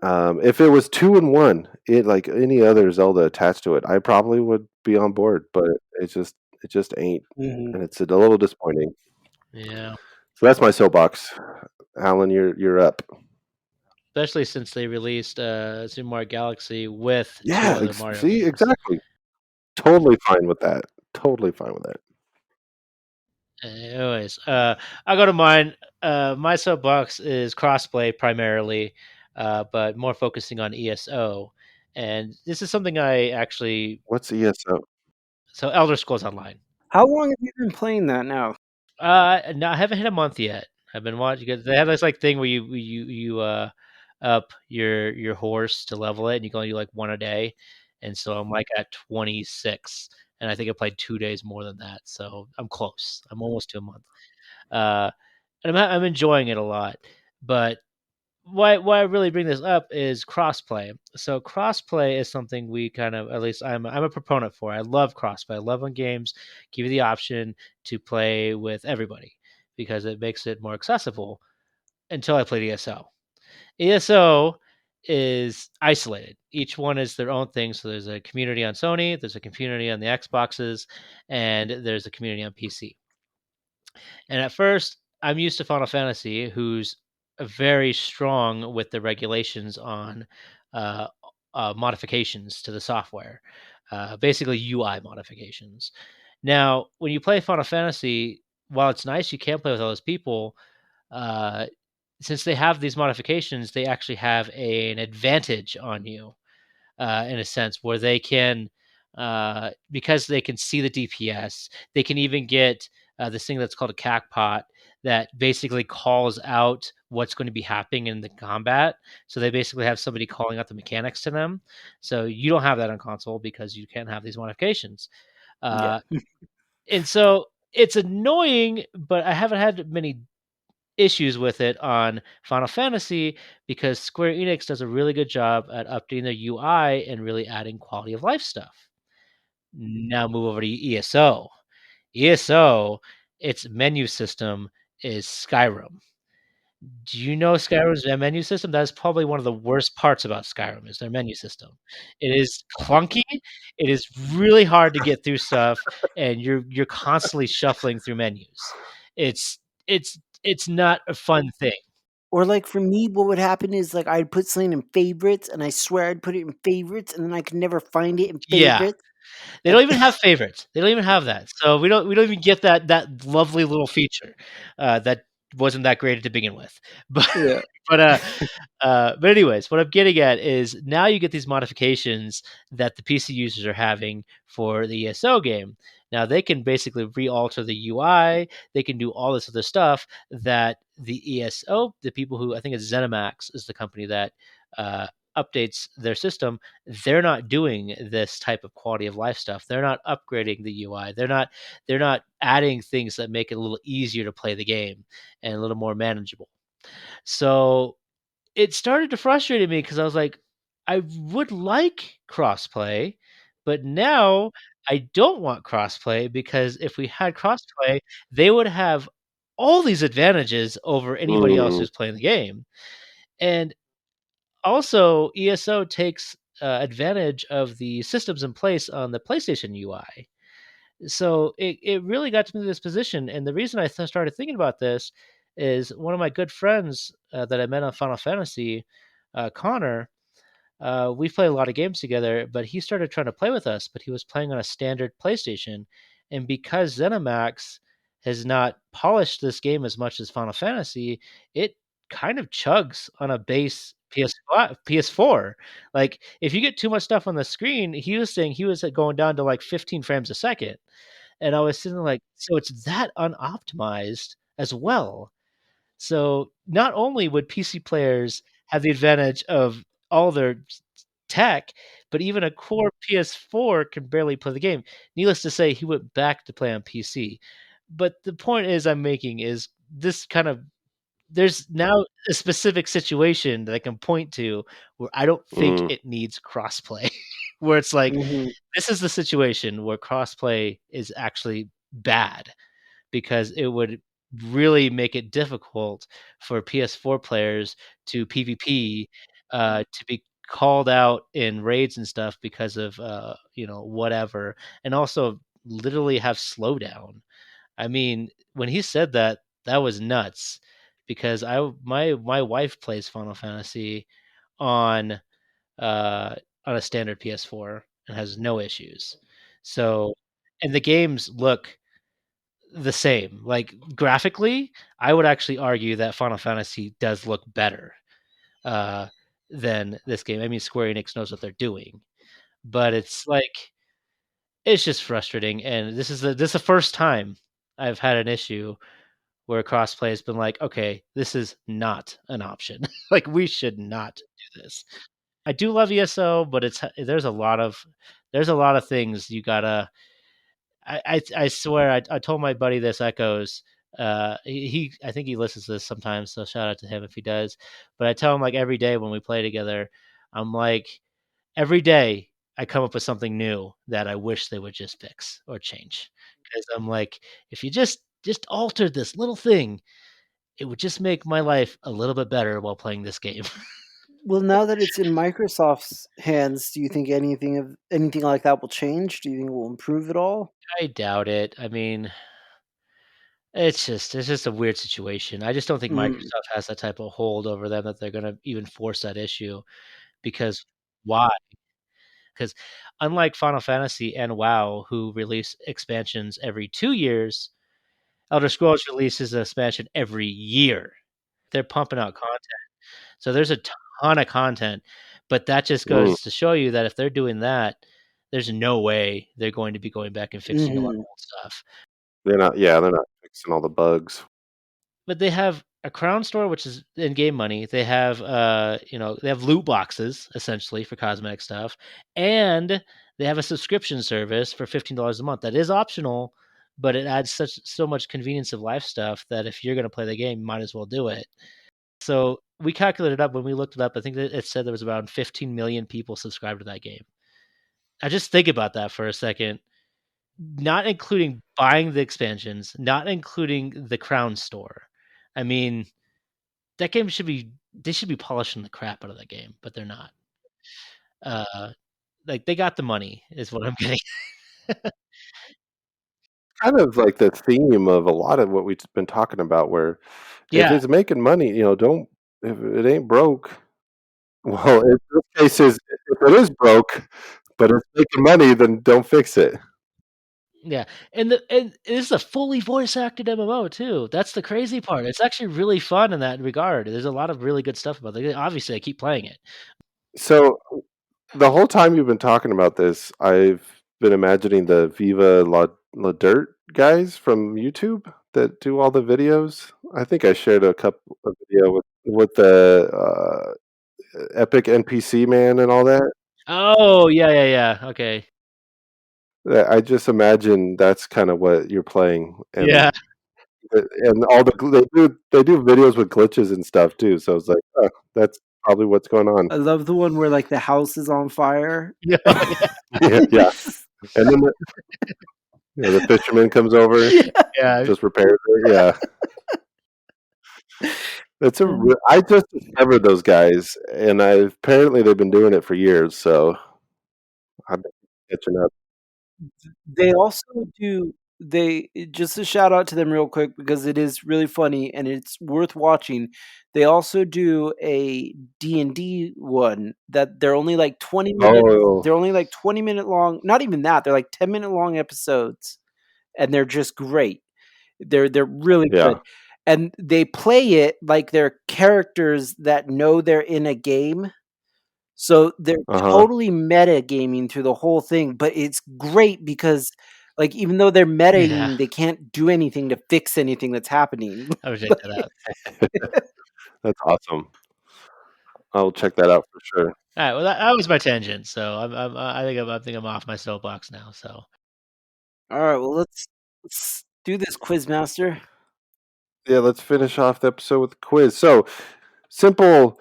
If it was 2-in-1, it like any other Zelda attached to it, I probably would be on board, but it just ain't, Mhm. and it's a little disappointing. Yeah. So that's my soapbox. Alan, you're up. Especially since they released Super Mario Galaxy with 2 Yeah, other Mario see, games. exactly. Totally fine with that. Totally fine with that. Anyways, I'll go to mine. My soapbox is crossplay primarily, but more focusing on ESO. And this is something I actually What's ESO? so Elder Scrolls Online. How long have you been playing that now? No, I haven't hit a month yet. I've been watching because they have this like thing where you up your horse to level it, and you can only do like one a day. And so I'm like at 26, and I think I played 2 days more than that. So I'm close. I'm almost to a month. Uh, and I'm enjoying it a lot. But why I really bring this up is crossplay. So crossplay is something we kind of, at least I'm a proponent for. I love crossplay. I love when games give you the option to play with everybody because it makes it more accessible. Until I played ESO. ESO is isolated. Each one is their own thing. So there's a community on Sony, there's a community on the Xboxes, and there's a community on PC. And at first, I'm used to Final Fantasy, who's very strong with the regulations on uh, modifications to the software, basically UI modifications. Now, when you play Final Fantasy, while it's nice you can play with all those people, uh, since they have these modifications, they actually have an advantage on you in a sense where they can because they can see the DPS, they can even get this thing that's called a cackpot that basically calls out what's going to be happening in the combat. So they basically have somebody calling out the mechanics to them. So you don't have that on console because you can't have these modifications. Yeah. Uh, and so it's annoying, but I haven't had many issues with it on Final Fantasy because Square Enix does a really good job at updating their UI and really adding quality of life stuff. Now move over to ESO. ESO, its menu system is Skyrim. Do you know Skyrim's menu system? That is probably one of the worst parts about Skyrim is their menu system. It is clunky. It is really hard to get through stuff, and you're constantly shuffling through menus. It's it's not a fun thing. Or like for me, what would happen is like I'd put something in favorites, and I swear I'd put it in favorites, and then I could never find it in Yeah. favorites. They don't even have favorites. They don't even have that. So we don't even get that lovely little feature, that wasn't that great to begin with. But Yeah. but, but anyways, what I'm getting at is now you get these modifications that the PC users are having for the ESO game. Now they can basically re-alter the UI. They can do all this other stuff that the ESO, the people who I think it's ZeniMax is the company that updates their system, they're not doing this type of quality of life stuff. They're not upgrading the UI. They're not adding things that make it a little easier to play the game and a little more manageable. So it started to frustrate me because I was like, I would like crossplay, but now I don't want crossplay because if we had crossplay, they would have all these advantages over anybody else Mm, who's playing the game. And also, ESO takes advantage of the systems in place on the PlayStation UI. So it really got to me this position. And the reason I started thinking about this is one of my good friends that I met on Final Fantasy, Connor. We play a lot of games together, but he started trying to play with us, but he was playing on a standard PlayStation. And because ZeniMax has not polished this game as much as Final Fantasy, it kind of chugs on a base PS4. Like if you get too much stuff on the screen, he was saying he was going down to like 15 frames a second. And I was sitting there like, so it's that unoptimized as well. So not only would PC players have the advantage of all their tech, but even a core PS4 can barely play the game. Needless to say, he went back to play on PC. But the point is I'm making is this kind of there's now a specific situation that I can point to where I don't think mm. it needs crossplay. Where it's like Mhm. this is the situation where crossplay is actually bad because it would really make it difficult for PS4 players to PvP, to be called out in raids and stuff because of whatever, and also literally have slowdown. I mean, when he said that, that was nuts because my wife plays Final Fantasy on on a standard PS4 and has no issues. So, and the games look the same. Like graphically, I would actually argue that Final Fantasy does look better uh, than this game. I mean, Square Enix knows what they're doing, but it's like it's just frustrating. And this is the first time I've had an issue where crossplay has been like, okay, this is not an option. Like we should not do this. I do love ESO, but there's a lot of things you gotta. I swear I told my buddy this Echoes. I think he listens to this sometimes, so shout out to him if he does. But I tell him like every day when we play together, I'm like every day I come up with something new that I wish they would just fix or change. Because I'm like, if you just altered this little thing, it would just make my life a little bit better while playing this game. Well, now that it's in Microsoft's hands, do you think anything like that will change? Do you think it will improve at all? I doubt it. I mean, it's just a weird situation. I just don't think Mm. Microsoft has that type of hold over them that they're gonna even force that issue because why? Because unlike Final Fantasy and WoW, who release expansions every 2 years, Elder Scrolls releases an expansion every year. They're pumping out content. So there's a ton of content, but that just Mm. goes to show you that if they're doing that, there's no way they're going to be going back and fixing a lot of Mhm. old stuff. They're not fixing all the bugs. But they have a Crown Store, which is in-game money. They have, they have loot boxes essentially for cosmetic stuff, and they have a subscription service for $15 a month. That is optional, but it adds so much convenience of life stuff that if you're going to play the game, you might as well do it. So we calculated up when we looked it up. I think that it said there was around 15 million people subscribed to that game. I just think about that for a second, not including buying the expansions, not including the Crown Store. I mean, that game should be they should be polishing the crap out of that game, but they're not. Uh, like they got the money is what I'm getting. Kind of like the theme of a lot of what we've been talking about, where if Yeah, it's making money, don't if it ain't broke. Well, in this case, if it is broke, but it's making money, then don't fix it. yeah, and this is a fully voice acted MMO too. That's the crazy part. It's actually really fun in that regard. There's a lot of really good stuff about it. Obviously, I keep playing it. So the whole time you've been talking about this, I've been imagining the Viva La Dirt guys from YouTube that do all the videos. I think I shared a couple of video with the Epic NPC man and all that. Oh yeah, yeah, yeah. Okay, I just imagine that's kind of what you're playing, yeah, and all they do videos with glitches and stuff too. So it's like, oh, that's probably what's going on. I love the one where like the house is on fire. yeah, yeah, Yeah, yeah. And then the fisherman comes over, Yeah. yeah. just repairs it. Yeah, I just discovered those guys, and apparently they've been doing it for years. So I'm catching up. They also do just a shout out to them real quick because it is really funny and it's worth watching. They also do a D&D one that they're only like 20 minutes. Oh, They're only like 20-minute long. Not even that. They're like 10-minute long episodes and they're just great. They're really yeah. good. And they play it like they're characters that know they're in a game. So they're Uh-huh. totally meta gaming through the whole thing, but it's great because, like, even though they're Yeah. metaing, they can't do anything to fix anything that's happening. I would check that out. That's awesome. I'll check that out for sure. All right. Well, that was my tangent. So I think I'm off my soapbox now. So Alright, well, let's do this, Quizmaster. Yeah, let's finish off the episode with the quiz. So, simple.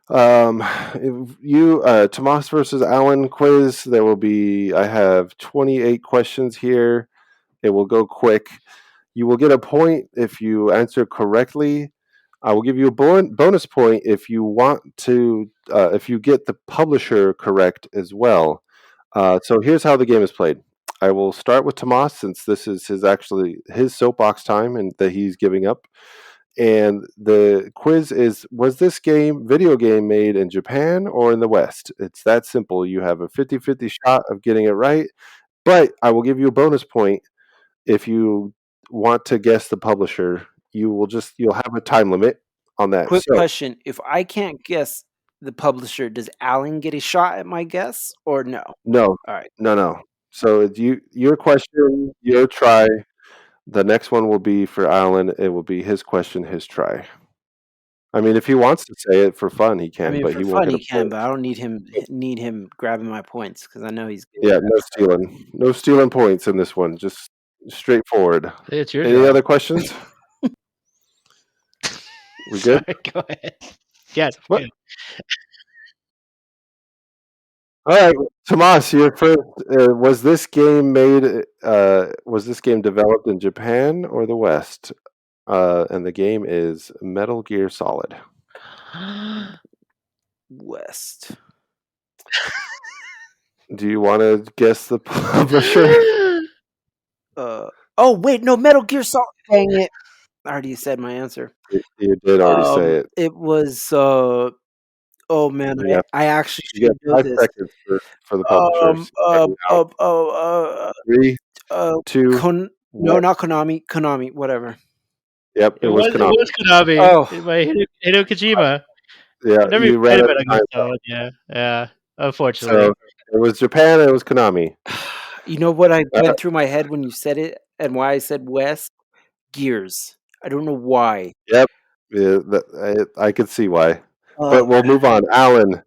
If you Tomas versus Alan quiz. There will be. I have 28 questions here. It will go quick. You will get a point if you answer correctly. I will give you a bonus point if you want to, if you get the publisher correct as well. So here's how the game is played. I will start with Tomas since this is his soapbox time and that he's giving up. And the quiz is: was this video game made in Japan or in the West? It's that simple. You have a 50-50 shot of getting it right, but I will give you a bonus point if you want to guess the publisher. You'll have a time limit on that. Quick So, question: if I can't guess the publisher, does Alan get a shot at my guess or no? no, All right. no. So it's your question, your try. The next one will be for Alan. It will be his question, his try. I mean, if he wants to say it for fun, he can, but for he won't fun get a he can, point. but I don't need him grabbing my points because I know he's good. Yeah, no stealing points in this one. Just straightforward. It's your Any draw. other questions? We good? Sorry, go ahead. Yes. What? All right, Tomas, you're first. Was this game developed in Japan or the West? And the game is Metal Gear Solid. West. Do you want to guess the publisher? Oh wait, no, Metal Gear Solid. Dang it! I already said my answer. You did already say it. It was. Oh man, Yeah. I actually You should got know 5 this. seconds for the publishers. Ready now? 3, 2, No, not Konami. Konami, whatever. Yep, it was Konami. It was Konami. Oh. By Hideo Kojima. Yeah, I never you even ran played out of Metal Gear Solid. Yeah. Unfortunately. So it was Japan and it was Konami. You know what I went through my head when you said it and why I said West? Gears. I don't know why. Yep. Yeah, I could see why. But we'll move on. Alan,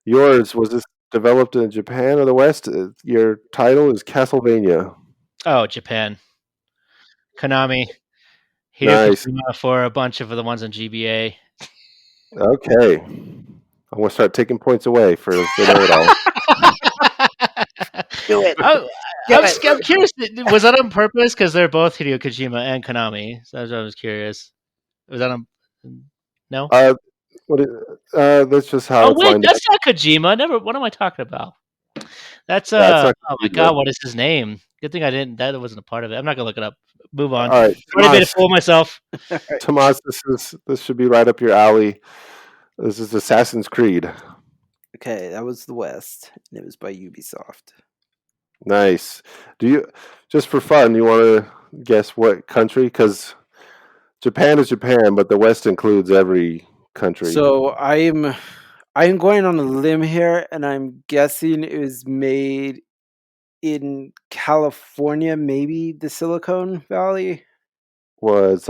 yours, was this developed in Japan or the West? Your title is Castlevania. Oh, Japan. Konami. Hideo Nice. Kojima for a bunch of the ones on GBA. Okay. I'm going to start taking points away for the know-it-all. Do it. I'm curious. Was that on purpose? Because they're both Hideo Kojima and Konami. So I was curious. Was that on? No. That's just how Oh it's wait, lined that's not Kojima. Never. What am I talking about? That's That's not Oh my Kojima. god, what is his name? Good thing I didn't. That wasn't a part of it. I'm not gonna look it up. Move on. All right, I made a fool of myself. Tomas, this should be right up your alley. This is Assassin's Creed. Okay, that was the West, and it was by Ubisoft. Nice. Do you, just for fun, you want to guess what country? Because Japan is Japan, but the West includes every country. So I'm going on a limb here, and I'm guessing it was made in California, maybe the Silicon Valley. Was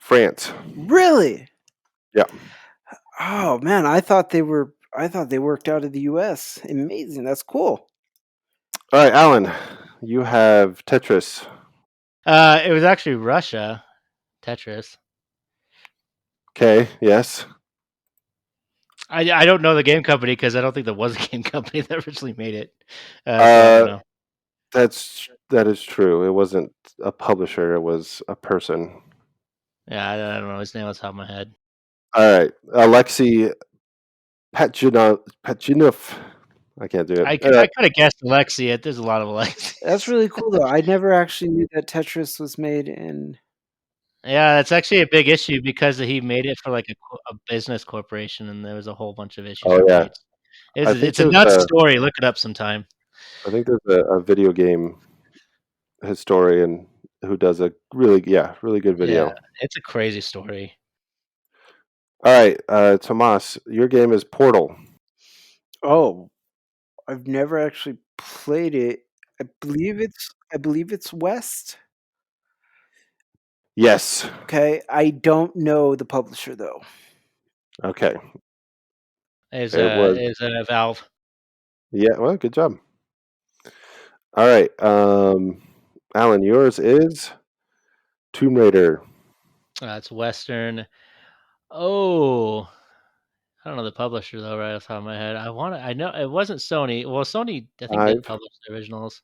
France. Really? Yeah. Oh man, I thought they worked out of the US. Amazing. That's cool. All right, Alan, you have Tetris. It was actually Russia. Tetris. Okay, yes. I don't know the game company because I don't think there was a game company that originally made it. So I don't know. That is true. It wasn't a publisher, it was a person. Yeah, I don't know his name off the top of my head. All right, Alexei Pachinov. I can't do it. I could have guessed Alexi. There's a lot of Alexi. That's really cool though. I never actually knew that Tetris was made in. Yeah, that's actually a big issue because he made it for like a business corporation, and there was a whole bunch of issues. Oh yeah, it's a nuts story. Look it up sometime. I think there's a video game historian who does a really good video. Yeah, it's a crazy story. All right, Tomas, your game is Portal. Oh, I've never actually played it. I believe it's West. Yes. Okay, I don't know the publisher though. Okay. Is Valve. Yeah, well, good job. All right, Alan, yours is Tomb Raider. It's Western. Oh, I don't know the publisher though, right off the top of my head. I know it wasn't Sony. Well, Sony I think did publish the originals.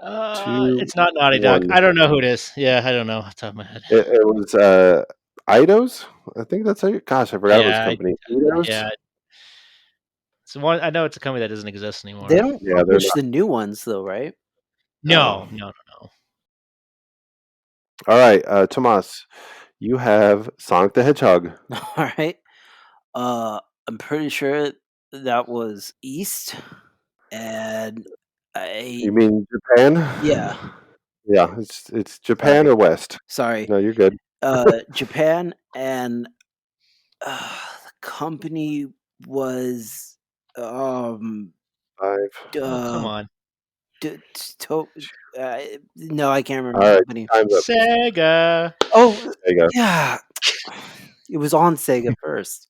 It's not Naughty Dog. 1. I don't know who it is. Yeah, I don't know off the top of my head. It was Eidos. I think that's how you. Gosh, I forgot it was Yeah, company. Eidos? yeah. It's one. I know it's a company that doesn't exist anymore. They don't Yeah, they're publish not. the new ones though, right? No, no. All right, Tomas, you have Sonic the Hedgehog. All right. I'm pretty sure that was East, and You mean Japan? Yeah. Yeah, it's Japan Sorry. or West. Sorry. No, you're good. Japan, and the company was 5. Oh, come on. no, I can't remember All the right, company. time's up. Sega. Oh, There you go. yeah. It was on Sega first.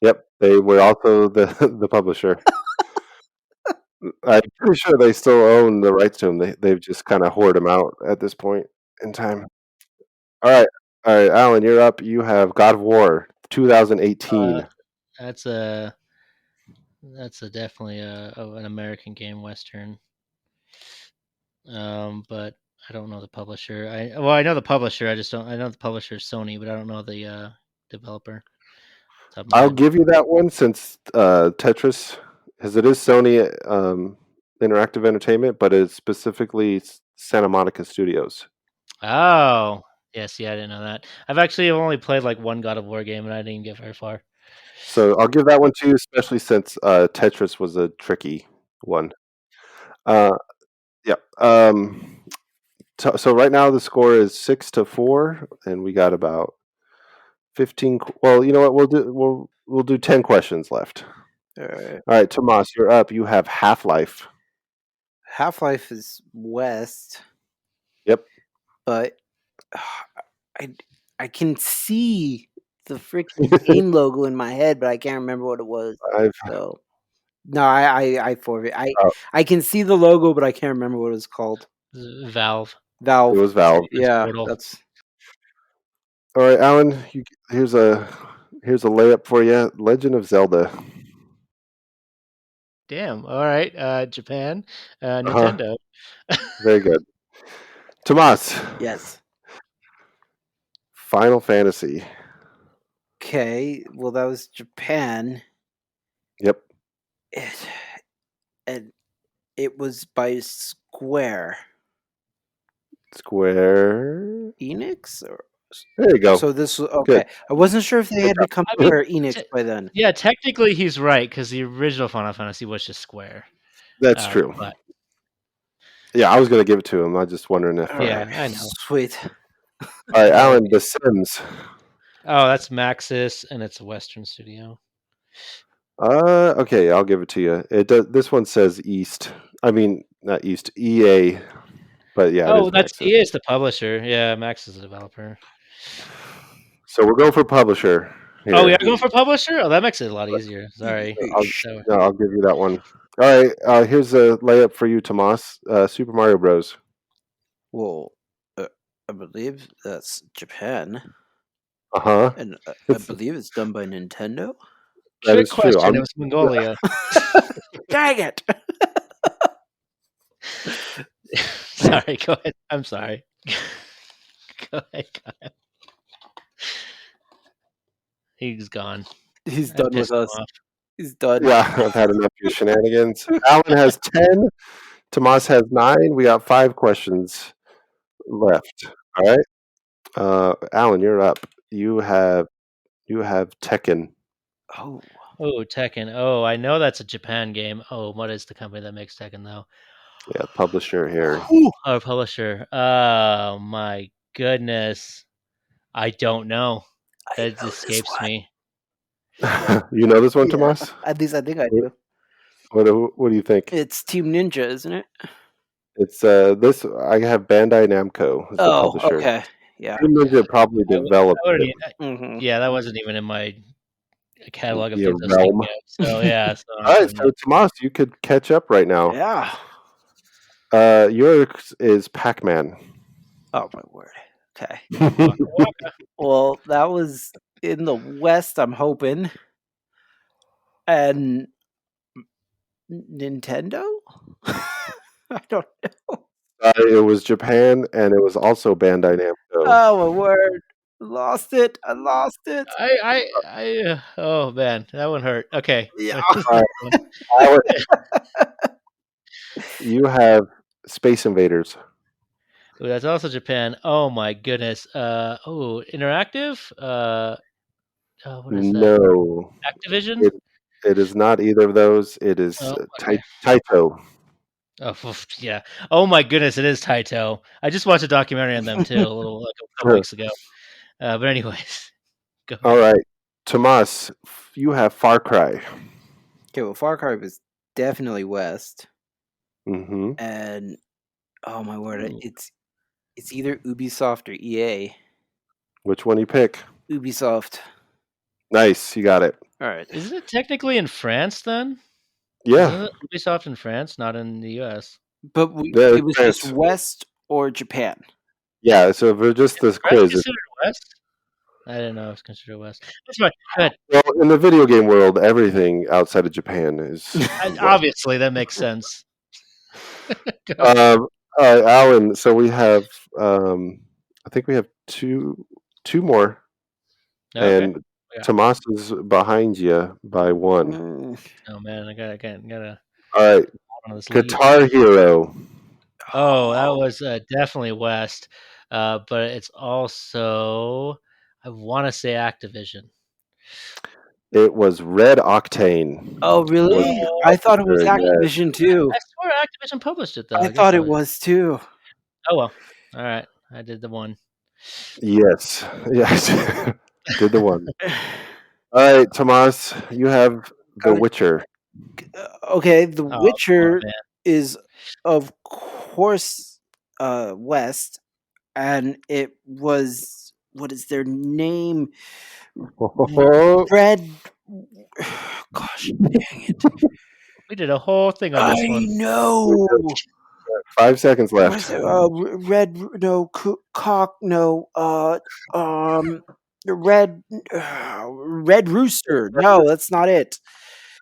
Yep, they were also the publisher. I'm pretty sure they still own the rights to them. They've just kind of hoard them out at this point in time. All right, Alan, you're up. You have God of War 2018. That's definitely an American game Western. But I don't know the publisher. I know the publisher. I just don't. I know the publisher is Sony, but I don't know the developer. Top of my I'll head. give you that one since Tetris, because it is Sony Interactive Entertainment, but it's specifically Santa Monica Studios. Oh, yes, yeah, I didn't know that. I've actually only played like one God of War game, and I didn't even get very far. So I'll give that one to you, especially since Tetris was a tricky one. Yeah. So right now the score is 6-4, and we got about 15. Well, you know what? We'll do 10 questions left. All right. All right, Tomas, you're up. You have Half-Life. Half-Life is West. Yep. But I can see the freaking game logo in my head, but I can't remember what it was. So no, I forfeit. I can see the logo, but I can't remember what it was called. Valve. Valve. It was Valve. Yeah, Portal. that's All right, Alan. Here's a layup for you. Legend of Zelda. Damn. All right. Japan. Nintendo. Very good. Tomas. yes. Final Fantasy. Okay, well that was Japan. Yep. And it was by Square Enix, or There you go. so this was okay. Good. I wasn't sure if they had become Square Enix by then. Yeah, technically he's right because the original Final Fantasy was just Square. That's true. But yeah, I was going to give it to him. I was just wondering if. Yeah, I know. Sweet. All right, Alan. The Sims. Oh, that's Maxis, and it's a Western studio. Okay, I'll give it to you. It does. This one says East. I mean, not East. EA. But yeah. Oh, that's EA is the publisher. Yeah, Max is the developer. So we're going for publisher. Here. Oh, we are going for publisher. Oh, that makes it a lot easier. Sorry. I'll give you that one. All right. Here's a layup for you, Tomas. Super Mario Bros. Well, I believe that's Japan. And I believe it's done by Nintendo. That is true. It was Mongolia. Dang it! Sorry, go ahead. I'm sorry. Go ahead. He's gone. He's done with us. He's done. Yeah, I've had enough of your shenanigans. Alan has 10. Tomas has 9. We got 5 questions left. All right. Alan, you're up. You have Tekken. Oh, Tekken. Oh, I know that's a Japan game. Oh, what is the company that makes Tekken though? Yeah, publisher here. Our publisher. Oh my goodness. I don't know. That escapes me. You know this one, Tomas? At least I think I do. What do you think? It's Team Ninja, isn't it? It's this. I have Bandai Namco as the publisher. Okay. Yeah. Team Ninja probably developed it. Yeah, that wasn't even in my catalog of Your things I was thinking of. So yeah. All right, so Tomas, you could catch up right now. Yeah. Yours is Pac-Man. Oh my word. Okay. Well, that was in the West, I'm hoping. And Nintendo? I don't know. It was Japan, and it was also Bandai Namco. Oh my word! Lost it. I lost it. Oh man, that one hurt. Okay. Yeah. Alan, you have Space Invaders. Ooh, that's also Japan. Oh my goodness. Interactive. What is that? No, Activision. it is not either of those. It is Oh, okay. Taito. Oh yeah. Oh my goodness, it is Taito. I just watched a documentary on them too, a couple weeks ago. But anyways, go ahead. All right, Tomas, you have Far Cry. Okay, well, Far Cry was definitely West, Mm-hmm. and oh my word, it's either Ubisoft or EA. Which one you pick? Ubisoft. Nice, you got it. All right. Isn't it technically in France then? Yeah. Isn't it Ubisoft in France, not in the US? But it was just West or Japan. Yeah, so for just this quiz, considered West? I didn't know it was considered West. That's fine. Go ahead. Well, in the video game world, everything outside of Japan is obviously that makes sense. Alan, so we have I think we have two more. Okay. And Tomas is behind you by one. Oh man, I gotta. All right, Guitar Hero. Oh, that was definitely West, but it's also I want to say Activision. It was Red Octane. Oh really? I thought it was Activision too. I swear Activision published it though. I thought it was too. Oh well. All right, I did the one. Yes, did the one. All right, Tomas, you have The Witcher. Okay, The Witcher is, of course, West, and it was, what is their name? Red. Gosh, dang it! We did a whole thing on this one. I know. 5 seconds left. Red. No. Cock. No. Red. Red Rooster. No, that's not it.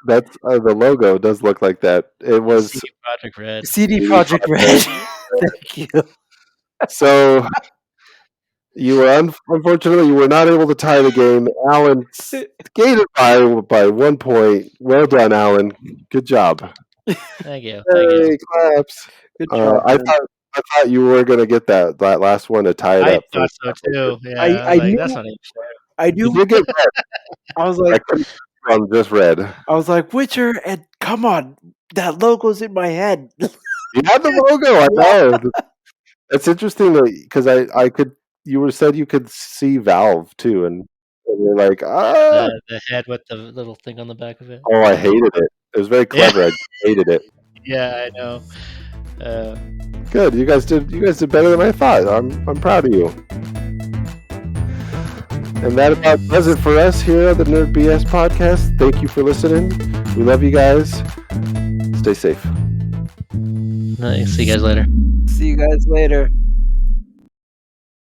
That's the logo does look like that. It was CD Projekt Red. CD Projekt Red. Thank you. So you were unfortunately you were not able to tie the game. Alan skated by 1 point. Well done, Alan. Good job. Thank you. Hey, claps. Good job. I thought you were gonna get that last one to tie it up. I thought so too. Yeah, I knew. That's not even fair. I knew. You did get red. I was like, I'm just red. I was like, Witcher, and come on, that logo's in my head. You had the logo. I know. It's interesting because I could. You said you could see Valve too, and you're like, the head with the little thing on the back of it. Oh, I hated it. It was very clever. I hated it. Yeah, I know. Good. You guys did better than I thought. I'm proud of you. And that about does it for us here at the Nerd BS podcast. Thank you for listening. We love you guys. Stay safe. Nice. See you guys later. See you guys later.